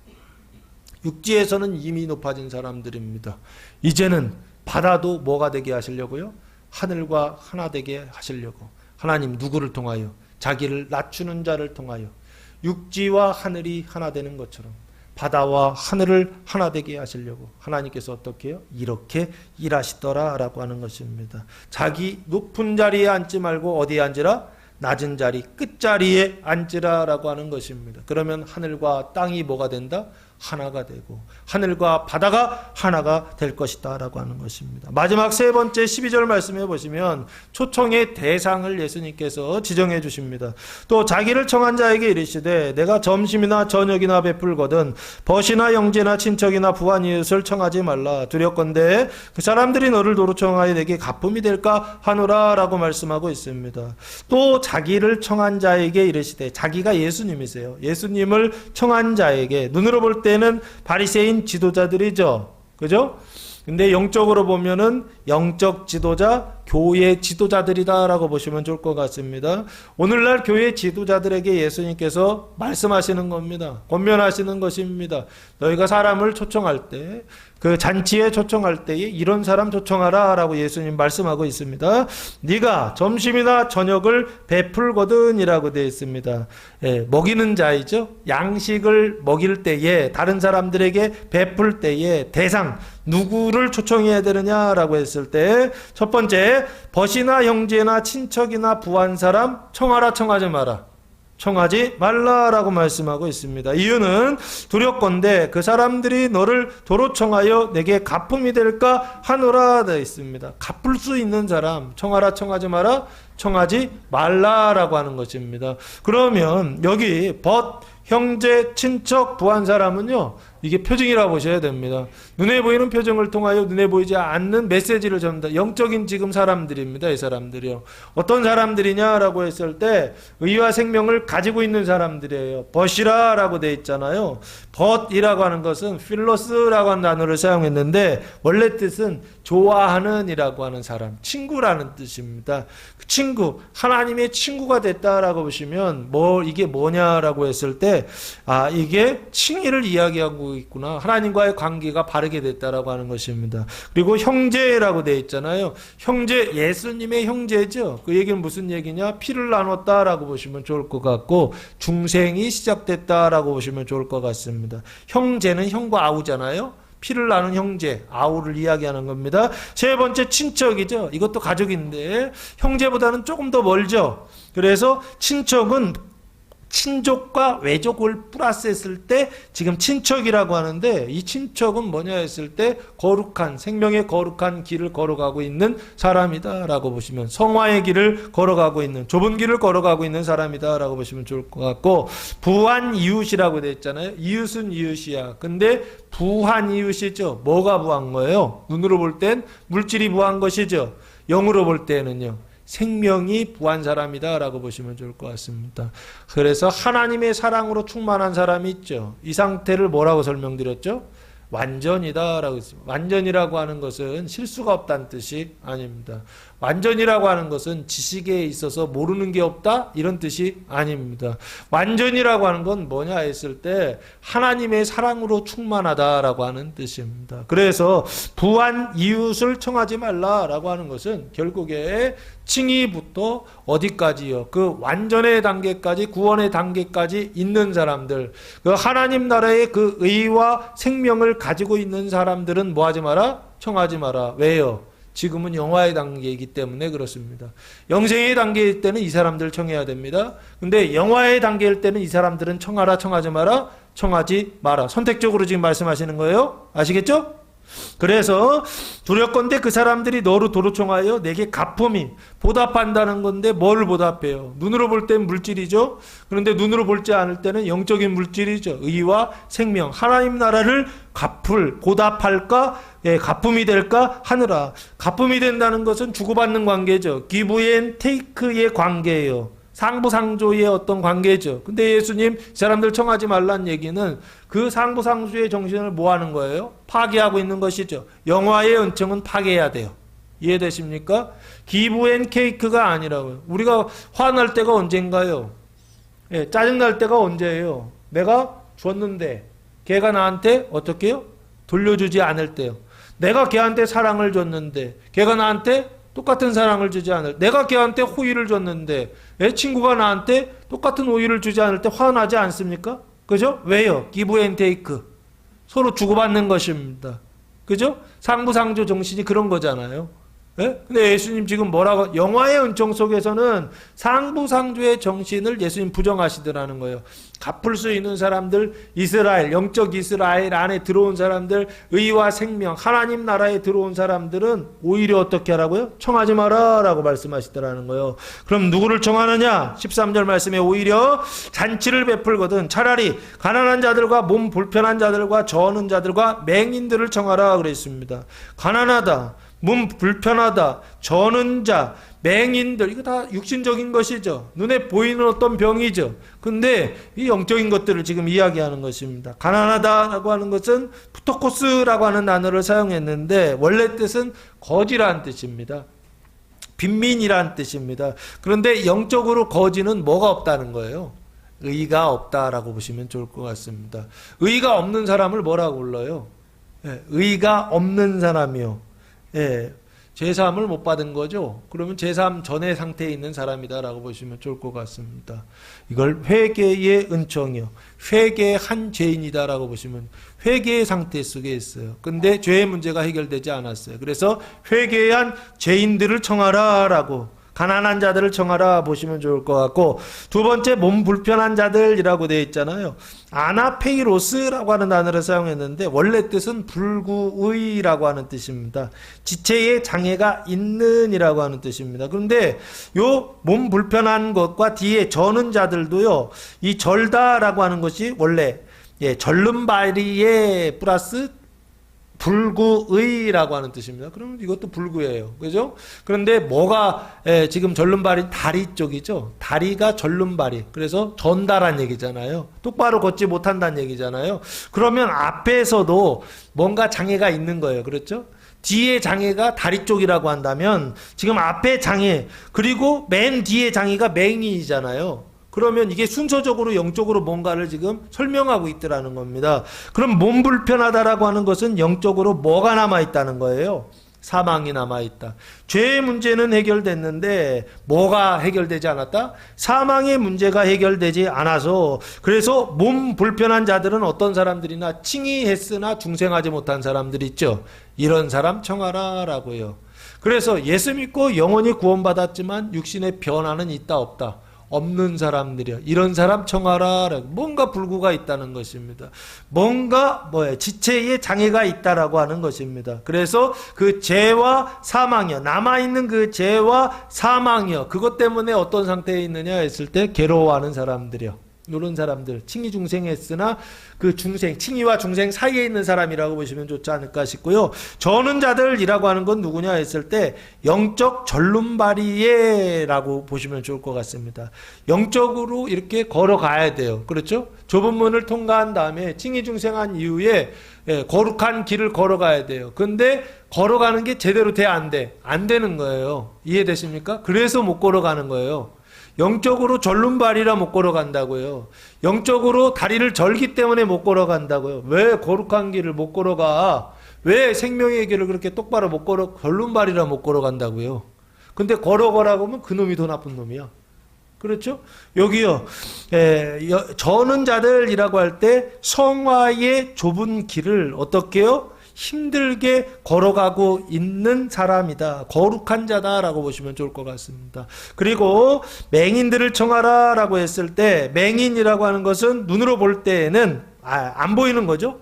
육지에서는 이미 높아진 사람들입니다. 이제는 바다도 뭐가 되게 하시려고요? 하늘과 하나 되게 하시려고. 하나님 누구를 통하여? 자기를 낮추는 자를 통하여 육지와 하늘이 하나 되는 것처럼 바다와 하늘을 하나 되게 하시려고 하나님께서 어떻게 해요? 이렇게 일하시더라라고 하는 것입니다. 자기 높은 자리에 앉지 말고 어디에 앉으라? 낮은 자리, 끝자리에 앉으라라고 하는 것입니다. 그러면 하늘과 땅이 뭐가 된다? 하나가 되고 하늘과 바다가 하나가 될 것이다 라고 하는 것입니다. 마지막 세 번째 12절 말씀해 보시면 초청의 대상을 예수님께서 지정해 주십니다. 또 자기를 청한 자에게 이르시되 내가 점심이나 저녁이나 베풀거든 벗이나 형제나 친척이나 부한 이웃을 청하지 말라. 두렵건대 그 사람들이 너를 도로 청하여 내게 가품이 될까 하노라 라고 말씀하고 있습니다. 또 자기를 청한 자에게 이르시되 자기가 예수님이세요. 예수님을 청한 자에게 눈으로 볼 때는 바리새인 지도자들이죠. 그죠? 근데 영적으로 보면은 영적 지도자, 교회 지도자들이다라고 보시면 좋을 것 같습니다. 오늘날 교회 지도자들에게 예수님께서 말씀하시는 겁니다. 권면하시는 것입니다. 너희가 사람을 초청할 때, 그 잔치에 초청할 때에 이런 사람 초청하라 라고 예수님 말씀하고 있습니다. 네가 점심이나 저녁을 베풀거든 이라고 되어 있습니다. 예, 먹이는 자이죠. 양식을 먹일 때에 다른 사람들에게 베풀 때에 대상 누구를 초청해야 되느냐라고 했을 때 첫 번째 벗이나 형제나 친척이나 부한 사람 청하라 청하지 마라. 청하지 말라라고 말씀하고 있습니다. 이유는 두렵건대 그 사람들이 너를 도로 청하여 내게 가품이 될까 하노라 되어 있습니다. 갚을 수 있는 사람 청하라 청하지 마라 청하지 말라라고 하는 것입니다. 그러면 여기 벗 형제 친척 부한 사람은요 이게 표징이라고 보셔야 됩니다. 눈에 보이는 표정을 통하여 눈에 보이지 않는 메시지를 전한다. 영적인 지금 사람들입니다. 이 사람들이요. 어떤 사람들이냐라고 했을 때 의와 생명을 가지고 있는 사람들이에요. 벗이라라고 되어 있잖아요. 벗이라고 하는 것은 필로스라고 하는 단어를 사용했는데 원래 뜻은 좋아하는 이라고 하는 사람, 친구라는 뜻입니다. 그 친구, 하나님의 친구가 됐다라고 보시면 이게 뭐냐라고 했을 때 이게 칭의를 이야기하고 있구나. 하나님과의 관계가 바르게 됐다라고 하는 것입니다. 그리고 형제라고 되어 있잖아요. 형제, 예수님의 형제죠. 그 얘기는 무슨 얘기냐? 피를 나눴다라고 보시면 좋을 것 같고 중생이 시작됐다라고 보시면 좋을 것 같습니다. 형제는 형과 아우잖아요. 피를 나눈 형제, 아우를 이야기하는 겁니다. 세 번째 친척이죠. 이것도 가족인데 형제보다는 조금 더 멀죠. 그래서 친척은 친족과 외족을 플러스했을 때 지금 친척이라고 하는데, 이 친척은 뭐냐 했을 때 거룩한, 생명의 거룩한 길을 걸어가고 있는 사람이다 라고 보시면, 성화의 길을 걸어가고 있는, 좁은 길을 걸어가고 있는 사람이다 라고 보시면 좋을 것 같고, 부한 이웃이라고 되어 있잖아요. 이웃은 이웃이야. 근데 부한 이웃이죠. 뭐가 부한 거예요? 눈으로 볼 땐 물질이 부한 것이죠. 영으로 볼 때는요, 생명이 부한 사람이다 라고 보시면 좋을 것 같습니다. 그래서 하나님의 사랑으로 충만한 사람이 있죠. 이 상태를 뭐라고 설명드렸죠? 완전이다 라고 했습니다. 완전이라고 하는 것은 실수가 없다는 뜻이 아닙니다. 완전이라고 하는 것은 지식에 있어서 모르는 게 없다 이런 뜻이 아닙니다. 완전이라고 하는 건 뭐냐 했을 때 하나님의 사랑으로 충만하다라고 하는 뜻입니다. 그래서 부한 이웃을 청하지 말라라고 하는 것은 결국에 칭의부터 어디까지요? 그 완전의 단계까지, 구원의 단계까지 있는 사람들, 그 하나님 나라의 그 의와 생명을 가지고 있는 사람들은 뭐 하지 마라? 청하지 마라. 왜요? 지금은 영화의 단계이기 때문에 그렇습니다. 영생의 단계일 때는 이 사람들 청해야 됩니다. 근데 영화의 단계일 때는 이 사람들은 청하라, 청하지 마라, 청하지 마라. 선택적으로 지금 말씀하시는 거예요. 아시겠죠? 그래서 두렵건대 그 사람들이 너로 도로 청하여 내게 갚음이, 보답한다는 건데 뭘 보답해요? 눈으로 볼 땐 물질이죠. 그런데 눈으로 볼지 않을 때는 영적인 물질이죠. 의와 생명, 하나님 나라를 보답할까? 예, 갚음이 될까 하느라. 갚음이 된다는 것은 주고받는 관계죠. give and take의 관계예요. 상부상조의 어떤 관계죠. 근데 예수님 이 사람들 청하지 말란 얘기는 그 상부상조의 정신을 뭐 하는 거예요? 파괴하고 있는 것이죠. 영화의 은총은 파괴해야 돼요. 이해되십니까? give and cake가 아니라고요. 우리가 화날 때가 언젠가요? 예, 짜증날 때가 언제예요? 내가 줬는데 걔가 나한테 어떻게 해요? 돌려주지 않을 때요. 내가 걔한테 사랑을 줬는데 걔가 나한테 똑같은 사랑을 주지 않을, 내가 걔한테 호의를 줬는데 내 친구가 나한테 똑같은 호의를 주지 않을 때 화나지 않습니까? 그죠? 왜요? give and take. 서로 주고받는 것입니다. 그죠? 상부상조 정신이 그런 거잖아요. 예? 근데 예수님 지금 뭐라고, 영화의 은총 속에서는 상부상조의 정신을 예수님 부정하시더라는 거예요. 갚을 수 있는 사람들, 이스라엘, 영적 이스라엘 안에 들어온 사람들, 의와 생명, 하나님 나라에 들어온 사람들은 오히려 어떻게 하라고요? 청하지 마라 라고 말씀하시더라는 거예요. 그럼 누구를 청하느냐? 13절 말씀에 오히려 잔치를 베풀거든 차라리 가난한 자들과 몸 불편한 자들과 저어는 자들과 맹인들을 청하라 그랬습니다. 가난하다, 몸 불편하다, 저는 자, 맹인들, 이거 다 육신적인 것이죠. 눈에 보이는 어떤 병이죠. 근데 이 영적인 것들을 지금 이야기하는 것입니다. 가난하다라고 하는 것은 푸토코스라고 하는 단어를 사용했는데 원래 뜻은 거지라는 뜻입니다. 빈민이라는 뜻입니다. 그런데 영적으로 거지는 뭐가 없다는 거예요? 의가 없다라고 보시면 좋을 것 같습니다. 의가 없는 사람을 뭐라고 불러요? 예, 의가 없는 사람이요. 예, 제3을 못 받은 거죠. 그러면 제3 전의 상태에 있는 사람이다라고 보시면 좋을 것 같습니다. 이걸 회개의 은총이요, 회개한 죄인이다라고 보시면, 회개의 상태 속에 있어요. 근데 죄의 문제가 해결되지 않았어요. 그래서 회개한 죄인들을 청하라라고, 가난한 자들을 청하라 보시면 좋을 것 같고, 두 번째 몸 불편한 자들이라고 되어 있잖아요. 아나페이로스라고 하는 단어를 사용했는데 원래 뜻은 불구의라고 하는 뜻입니다. 지체에 장애가 있는이라고 하는 뜻입니다. 그런데 요 몸 불편한 것과 뒤에 저는 자들도요, 이 절다라고 하는 것이 원래 절름발이에 플러스 불구의라고 하는 뜻입니다. 그러면 이것도 불구예요. 그죠? 그런데 뭐가 지금 절름발이 다리 쪽이죠. 다리가 절름발이. 그래서 전다란 얘기잖아요. 똑바로 걷지 못한다는 얘기잖아요. 그러면 앞에서도 뭔가 장애가 있는 거예요. 그렇죠? 뒤에 장애가 다리 쪽이라고 한다면 지금 앞에 장애, 그리고 맨 뒤에 장애가 맹인이잖아요. 그러면 이게 순서적으로 영적으로 뭔가를 지금 설명하고 있더라는 겁니다. 그럼 몸 불편하다라고 하는 것은 영적으로 뭐가 남아있다는 거예요? 사망이 남아있다. 죄의 문제는 해결됐는데 뭐가 해결되지 않았다? 사망의 문제가 해결되지 않아서, 그래서 몸 불편한 자들은 어떤 사람들이나 칭의했으나 중생하지 못한 사람들 있죠. 이런 사람 청하라 라고요. 그래서 예수 믿고 영원히 구원받았지만 육신의 변화는 있다 없다? 없는 사람들이요. 이런 사람 청하라. 뭔가 불구가 있다는 것입니다. 뭔가 지체에 장애가 있다라고 하는 것입니다. 그래서 그 죄와 사망이요. 남아있는 그 죄와 사망이요. 그것 때문에 어떤 상태에 있느냐 했을 때 괴로워하는 사람들이요. 이런 사람들, 칭의 중생했으나 그 중생, 칭의와 중생 사이에 있는 사람이라고 보시면 좋지 않을까 싶고요. 저는 자들이라고 하는 건 누구냐 했을 때 영적 절름발이에라고 보시면 좋을 것 같습니다. 영적으로 이렇게 걸어가야 돼요. 그렇죠? 좁은 문을 통과한 다음에 칭의 중생한 이후에 거룩한 길을 걸어가야 돼요. 근데 걸어가는 게 제대로 돼, 안 돼? 안 되는 거예요. 이해되십니까? 그래서 못 걸어가는 거예요. 영적으로 절름발이라 못 걸어간다고요. 영적으로 다리를 절기 때문에 못 걸어간다고요. 왜 거룩한 길을 못 걸어가? 왜 생명의 길을 그렇게 똑바로 못 걸어, 절름발이라 못 걸어간다고요. 근데 걸어가라고 하면 그놈이 더 나쁜 놈이야. 그렇죠? 여기요, 저는 자들이라고 할 때 성화의 좁은 길을 어떻게 해요? 힘들게 걸어가고 있는 사람이다. 거룩한 자다라고 보시면 좋을 것 같습니다. 그리고 맹인들을 청하라 라고 했을 때 맹인이라고 하는 것은 눈으로 볼 때에는 안 보이는 거죠.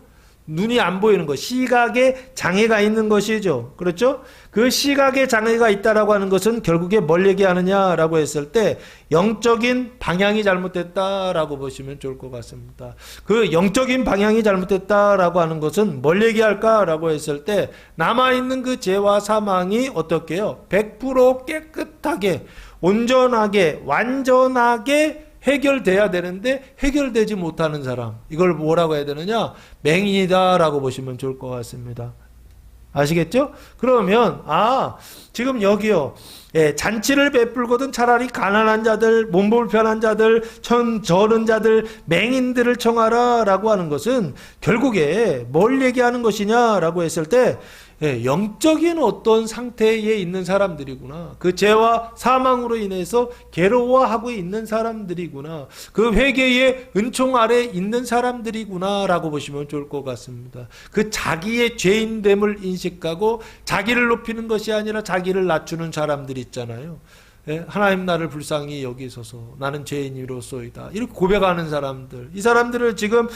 눈이 안 보이는 것, 시각에 장애가 있는 것이죠. 그렇죠? 그 시각에 장애가 있다라고 하는 것은 결국에 뭘 얘기하느냐라고 했을 때 영적인 방향이 잘못됐다라고 보시면 좋을 것 같습니다. 그 영적인 방향이 잘못됐다라고 하는 것은 뭘 얘기할까라고 했을 때 남아있는 그 죄와 사망이 어떻게 해요? 100% 깨끗하게, 온전하게, 완전하게 해결돼야 되는데 해결되지 못하는 사람, 이걸 뭐라고 해야 되느냐? 맹인이다라고 보시면 좋을 것 같습니다. 아시겠죠? 그러면 지금 여기요, 잔치를 베풀거든 차라리 가난한 자들, 몸불편한 자들, 저른 자들, 맹인들을 청하라 라고 하는 것은 결국에 뭘 얘기하는 것이냐라고 했을 때 영적인 어떤 상태에 있는 사람들이구나. 그 죄와 사망으로 인해서 괴로워하고 있는 사람들이구나. 그 회개의 은총 아래 있는 사람들이구나 라고 보시면 좋을 것 같습니다. 그 자기의 죄인됨을 인식하고 자기를 높이는 것이 아니라 자기를 낮추는 사람들이 있잖아요. 하나님 나를 불쌍히 여기소서, 나는 죄인이로소이다, 이렇게 고백하는 사람들, 이 사람들을 지금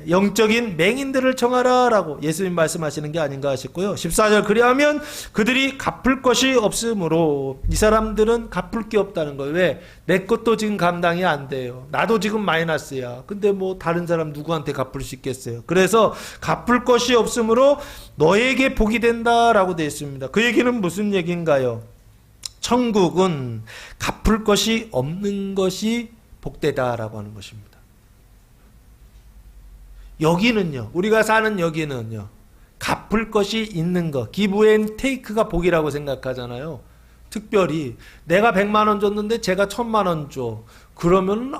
영적인 맹인들을 청하라 라고 예수님 말씀하시는 게 아닌가 싶고요. 14절, 그리하면 그들이 갚을 것이 없으므로, 이 사람들은 갚을 게 없다는 거예요. 왜? 내 것도 지금 감당이 안 돼요. 나도 지금 마이너스야. 근데 뭐 다른 사람 누구한테 갚을 수 있겠어요. 그래서 갚을 것이 없으므로 너에게 복이 된다라고 되어 있습니다. 그 얘기는 무슨 얘기인가요? 천국은 갚을 것이 없는 것이 복되다라고 하는 것입니다. 여기는요, 우리가 사는 여기는요, 갚을 것이 있는 것, 기브 앤 테이크가 복이라고 생각하잖아요. 특별히 내가 100만 원 줬는데 제가 1000만 원 줘. 그러면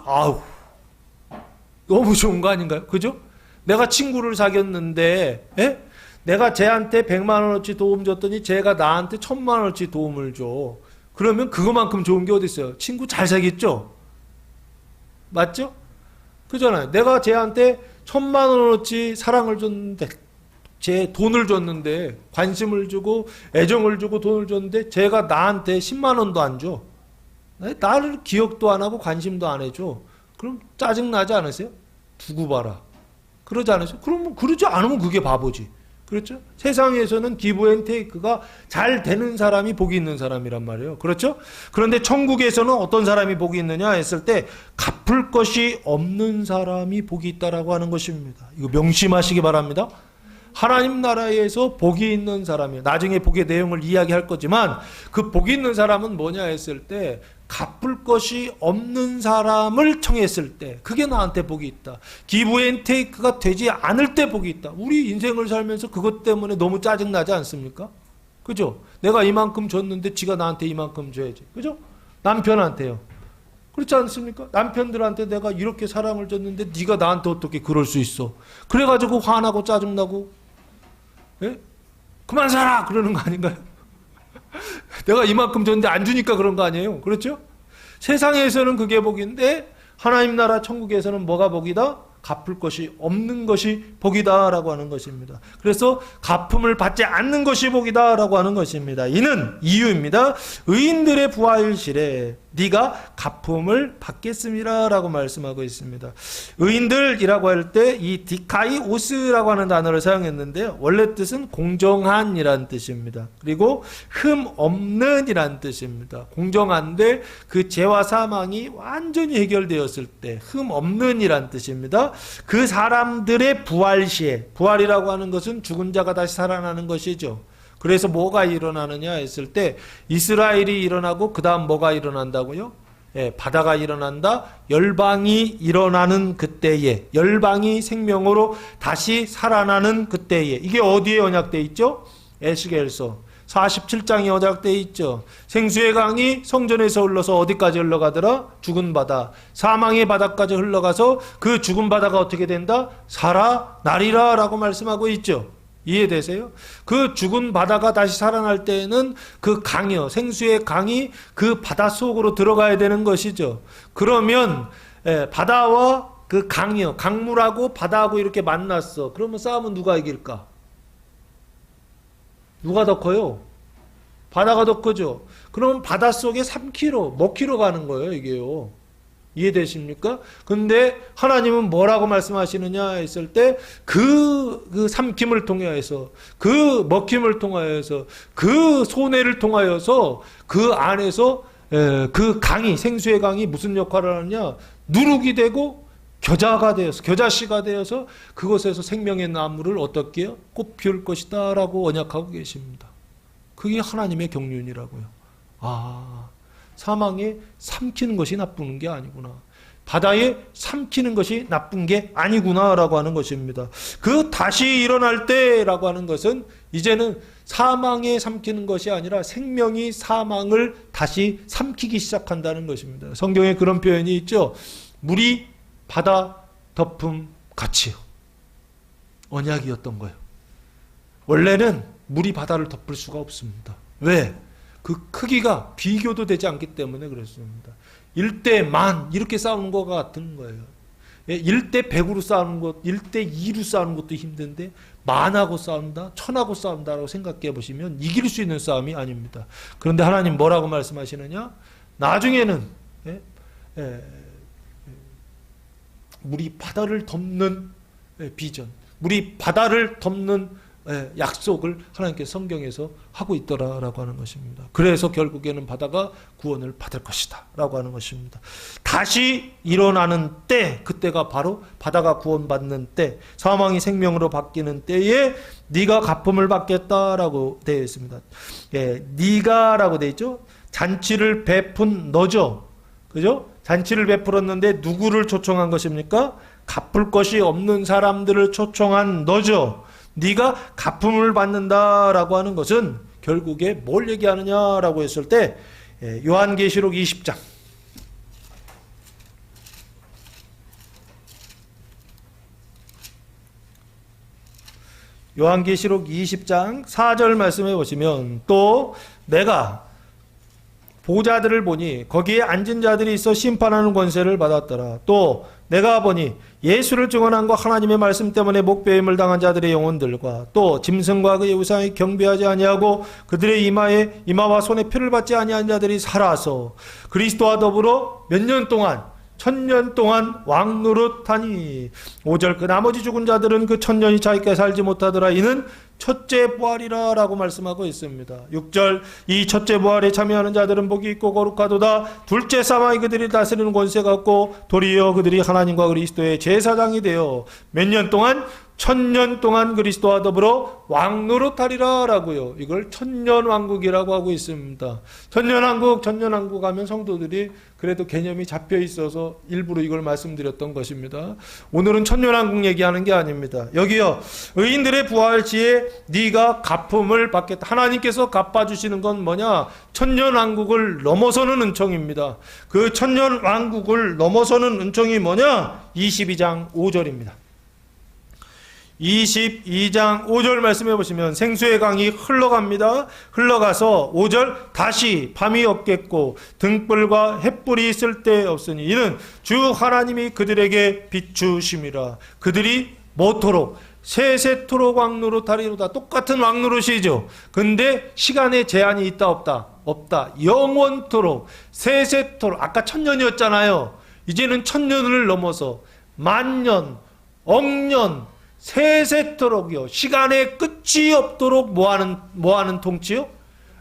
너무 좋은 거 아닌가요? 그죠? 내가 친구를 사귀었는데 내가 쟤한테 100만 원어치 도움 줬더니 쟤가 나한테 1000만 원어치 도움을 줘. 그러면 그거만큼 좋은 게 어디 있어요? 친구 잘 사귀었죠? 맞죠? 그잖아요. 내가 쟤한테 1000만 원어치 사랑을 줬는데, 쟤 돈을 줬는데, 관심을 주고 애정을 주고 돈을 줬는데 쟤가 나한테 10만 원도 안 줘. 나를 기억도 안 하고 관심도 안 해줘. 그럼 짜증나지 않으세요? 두고 봐라. 그러지 않으세요? 그럼 그러지 않으면 그게 바보지. 그렇죠? 세상에서는 기브 앤 테이크가 잘 되는 사람이 복이 있는 사람이란 말이에요. 그렇죠? 그런데 천국에서는 어떤 사람이 복이 있느냐 했을 때 갚을 것이 없는 사람이 복이 있다라고 하는 것입니다. 이거 명심하시기 바랍니다. 하나님 나라에서 복이 있는 사람이에요. 나중에 복의 내용을 이야기할 거지만 그 복이 있는 사람은 뭐냐 했을 때 갚을 것이 없는 사람을 청했을 때 그게 나한테 복이 있다. 기브 앤 테이크가 되지 않을 때 복이 있다. 우리 인생을 살면서 그것 때문에 너무 짜증나지 않습니까? 그죠? 내가 이만큼 줬는데 지가 나한테 이만큼 줘야지. 그죠? 남편한테요. 그렇지 않습니까? 남편들한테 내가 이렇게 사랑을 줬는데 네가 나한테 어떻게 그럴 수 있어? 그래가지고 화나고 짜증나고 그만 살아! 그러는 거 아닌가요? 내가 이만큼 줬는데 안 주니까 그런 거 아니에요? 그렇죠? 세상에서는 그게 복인데 하나님 나라 천국에서는 뭐가 복이다? 갚을 것이 없는 것이 복이다 라고 하는 것입니다. 그래서 갚음을 받지 않는 것이 복이다 라고 하는 것입니다. 이는 이유입니다. 의인들의 부활실에 네가 갚음을 받겠음이라 라고 말씀하고 있습니다. 의인들이라고 할 때 이 디카이오스라고 하는 단어를 사용했는데요. 원래 뜻은 공정한이라는 뜻입니다. 그리고 흠 없는 이라는 뜻입니다. 공정한데 그 죄와 사망이 완전히 해결되었을 때 흠 없는 이라는 뜻입니다. 그 사람들의 부활 시에, 부활이라고 하는 것은 죽은 자가 다시 살아나는 것이죠. 그래서 뭐가 일어나느냐 했을 때 이스라엘이 일어나고 그 다음 뭐가 일어난다고요? 바다가 일어난다. 열방이 일어나는 그때에, 열방이 생명으로 다시 살아나는 그때에, 이게 어디에 언약되어 있죠? 에스겔서 47장에 언약되어 있죠. 생수의 강이 성전에서 흘러서 어디까지 흘러가더라? 죽은 바다, 사망의 바다까지 흘러가서 그 죽은 바다가 어떻게 된다? 살아나리라 라고 말씀하고 있죠. 이해되세요? 그 죽은 바다가 다시 살아날 때에는 그 강이요, 생수의 강이 그 바다 속으로 들어가야 되는 것이죠. 그러면 바다와 그 강이요, 강물하고 바다하고 이렇게 만났어. 그러면 싸움은 누가 이길까? 누가 더 커요? 바다가 더 크죠. 그럼 바다 속에 3km, 몇 킬로 가는 거예요, 이게요. 이해되십니까? 근데 하나님은 뭐라고 말씀하시느냐 했을 때 그 삼킴을 통하여서, 그 먹힘을 통하여서, 그 손해를 통하여서 그 안에서 그 강이, 생수의 강이 무슨 역할을 하느냐? 누룩이 되고 겨자가 되어서, 겨자씨가 되어서 그곳에서 생명의 나무를 어떻게 해요? 꽃 피울 것이다 라고 언약하고 계십니다. 그게 하나님의 경륜이라고요. 사망에 삼키는 것이 나쁜 게 아니구나. 바다에 삼키는 것이 나쁜 게 아니구나 라고 하는 것입니다. 그 다시 일어날 때라고 하는 것은 이제는 사망에 삼키는 것이 아니라 생명이 사망을 다시 삼키기 시작한다는 것입니다. 성경에 그런 표현이 있죠. 물이 바다 덮음 같이요. 언약이었던 거예요. 원래는 물이 바다를 덮을 수가 없습니다. 왜? 그 크기가 비교도 되지 않기 때문에 그렇습니다. 1대 만 이렇게 싸우는 것 같은 거예요. 1대 100으로 싸우는 것, 1대 2로 싸우는 것도 힘든데 만하고 싸운다, 천하고 싸운다라고 생각해 보시면 이길 수 있는 싸움이 아닙니다. 그런데 하나님 뭐라고 말씀하시느냐? 나중에는 물이 바다를 덮는 비전, 물이 바다를 덮는 약속을 하나님께서 성경에서 하고 있더라라고 하는 것입니다. 그래서 결국에는 바다가 구원을 받을 것이다 라고 하는 것입니다. 다시 일어나는 때, 그때가 바로 바다가 구원받는 때, 사망이 생명으로 바뀌는 때에 네가 갚음을 받겠다라고 되어 있습니다. 네가 라고 되어 있죠. 잔치를 베푼 너죠. 그죠? 잔치를 베풀었는데 누구를 초청한 것입니까? 갚을 것이 없는 사람들을 초청한 너죠. 네가 갚음을 받는다라고 하는 것은 결국에 뭘 얘기하느냐라고 했을 때 요한계시록 20장 요한계시록 20장 4절 말씀해 보시면 또 내가 보좌들을 보니 거기에 앉은 자들이 있어 심판하는 권세를 받았더라. 또 내가 보니 예수를 증언한 것 하나님의 말씀 때문에 목배임을 당한 자들의 영혼들과 또 짐승과 그의 우상에 경배하지 아니하고 그들의 이마와 손에 표를 받지 아니한 자들이 살아서 그리스도와 더불어 몇 년 동안 1000년 동안 왕노릇하니 5절 그 나머지 죽은 자들은 그 1000년이 자기께 살지 못하더라. 이는 첫째 부활이라 라고 말씀하고 있습니다. 6절 이 첫째 부활에 참여하는 자들은 복이 있고 거룩하도다. 둘째 사망이 그들이 다스리는 권세가 없고 도리어 그들이 하나님과 그리스도의 제사장이 되어 몇 년 동안 1000년 동안 그리스도와 더불어 왕노릇하리라 라고요. 이걸 천년왕국이라고 하고 있습니다. 천년왕국 하면 성도들이 그래도 개념이 잡혀 있어서 일부러 이걸 말씀드렸던 것입니다. 오늘은 천년왕국 얘기하는 게 아닙니다. 여기요, 의인들의 부활시에 네가 갚음을 받겠다. 하나님께서 갚아주시는 건 뭐냐? 천년왕국을 넘어서는 은총입니다. 그 천년왕국을 넘어서는 은총이 뭐냐? 22장 5절입니다. 22장 5절 말씀해 보시면 생수의 강이 흘러갑니다. 흘러가서 5절 다시 밤이 없겠고 등불과 햇불이 있을 때 없으니 이는 주 하나님이 그들에게 비추심이라. 그들이 뭐토록 세세토록 왕노릇하리로다. 똑같은 왕노릇이죠. 근데 시간에 제한이 있다 없다? 없다. 영원토록 세세토록. 아까 천년이었잖아요. 이제는 천년을 넘어서 만년, 억년, 세세토록이요. 시간의 끝이 없도록 뭐하는 통치요?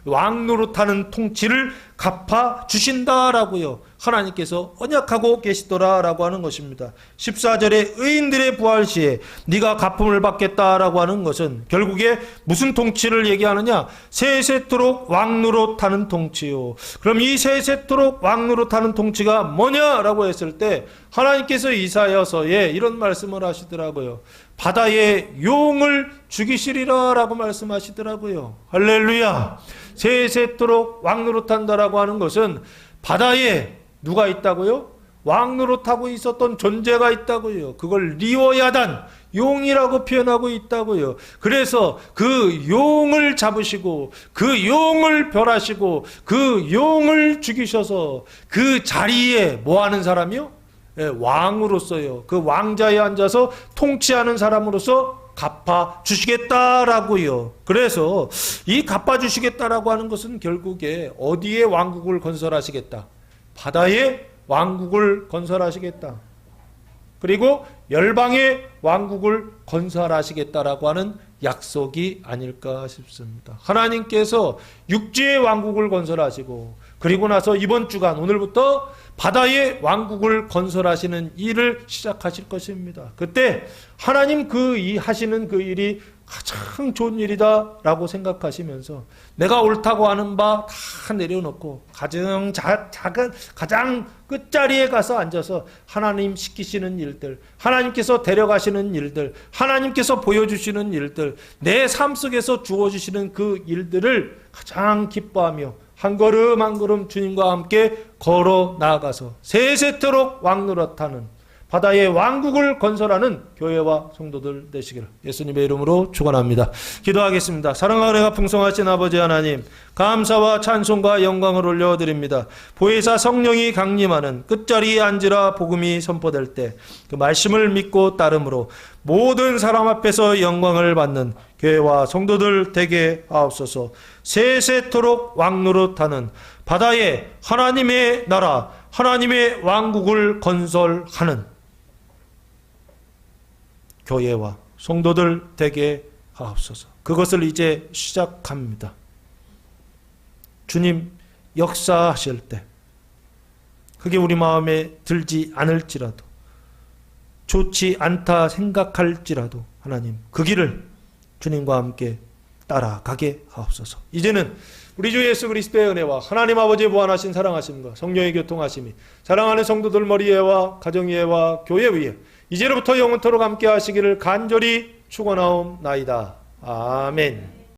왕노릇하는 통치를 갚아 주신다라고요. 하나님께서 언약하고 계시더라라고 하는 것입니다. 14절에 의인들의 부활 시에 네가 갚음을 받겠다라고 하는 것은 결국에 무슨 통치를 얘기하느냐? 세세토록 왕노릇하는 통치요. 그럼 이 세세토록 왕노릇하는 통치가 뭐냐라고 했을 때 하나님께서 이사야서에 이런 말씀을 하시더라고요. 바다의 용을 죽이시리라라고 말씀하시더라고요. 할렐루야. 세세토록 왕노릇한다라고 하는 것은 바다에 누가 있다고요? 왕노릇하고 있었던 존재가 있다고요. 그걸 리워야단, 용이라고 표현하고 있다고요. 그래서 그 용을 잡으시고 그 용을 벌하시고 그 용을 죽이셔서 그 자리에 뭐하는 사람이요? 왕으로서요. 그 왕자에 앉아서 통치하는 사람으로서 갚아 주시겠다라고요. 그래서 이 갚아 주시겠다라고 하는 것은 결국에 어디에 왕국을 건설하시겠다? 바다에 왕국을 건설하시겠다. 그리고 열방의 왕국을 건설하시겠다라고 하는 약속이 아닐까 싶습니다. 하나님께서 육지의 왕국을 건설하시고 그리고 나서 이번 주간 오늘부터 바다의 왕국을 건설하시는 일을 시작하실 것입니다. 그때 하나님 하시는 그 일이 가장 좋은 일이다라고 생각하시면서 내가 옳다고 하는 바 다 내려놓고 가장 작은 가장 끝자리에 가서 앉아서 하나님 시키시는 일들, 하나님께서 데려가시는 일들, 하나님께서 보여주시는 일들, 내 삶 속에서 주어주시는 그 일들을 가장 기뻐하며 한 걸음 한 걸음 주님과 함께 걸어 나아가서 세세토록 왕노릇하는 바다의 왕국을 건설하는 교회와 성도들 되시기를 예수님의 이름으로 축원합니다. 기도하겠습니다. 사랑하고 은혜가 풍성하신 아버지 하나님, 감사와 찬송과 영광을 올려드립니다. 보혜사 성령이 강림하는 끝자리에 앉으라 복음이 선포될 때 그 말씀을 믿고 따름으로 모든 사람 앞에서 영광을 받는 교회와 성도들 되게 하옵소서. 세세토록 왕노릇하는 바다에 하나님의 나라, 하나님의 왕국을 건설하는 교회와 성도들 되게 하옵소서. 그것을 이제 시작합니다. 주님 역사하실 때 그게 우리 마음에 들지 않을지라도 좋지 않다 생각할지라도 하나님 그 길을 주님과 함께 따라가게 하옵소서. 이제는 우리 주 예수 그리스도의 은혜와 하나님 아버지의 무한하신 사랑하심과 성령의 교통하심이 사랑하는 성도들 머리 위에와 가정 위에와 교회 위에 이제로부터 영원토록 함께 하시기를 간절히 축원하옵나이다. 아멘.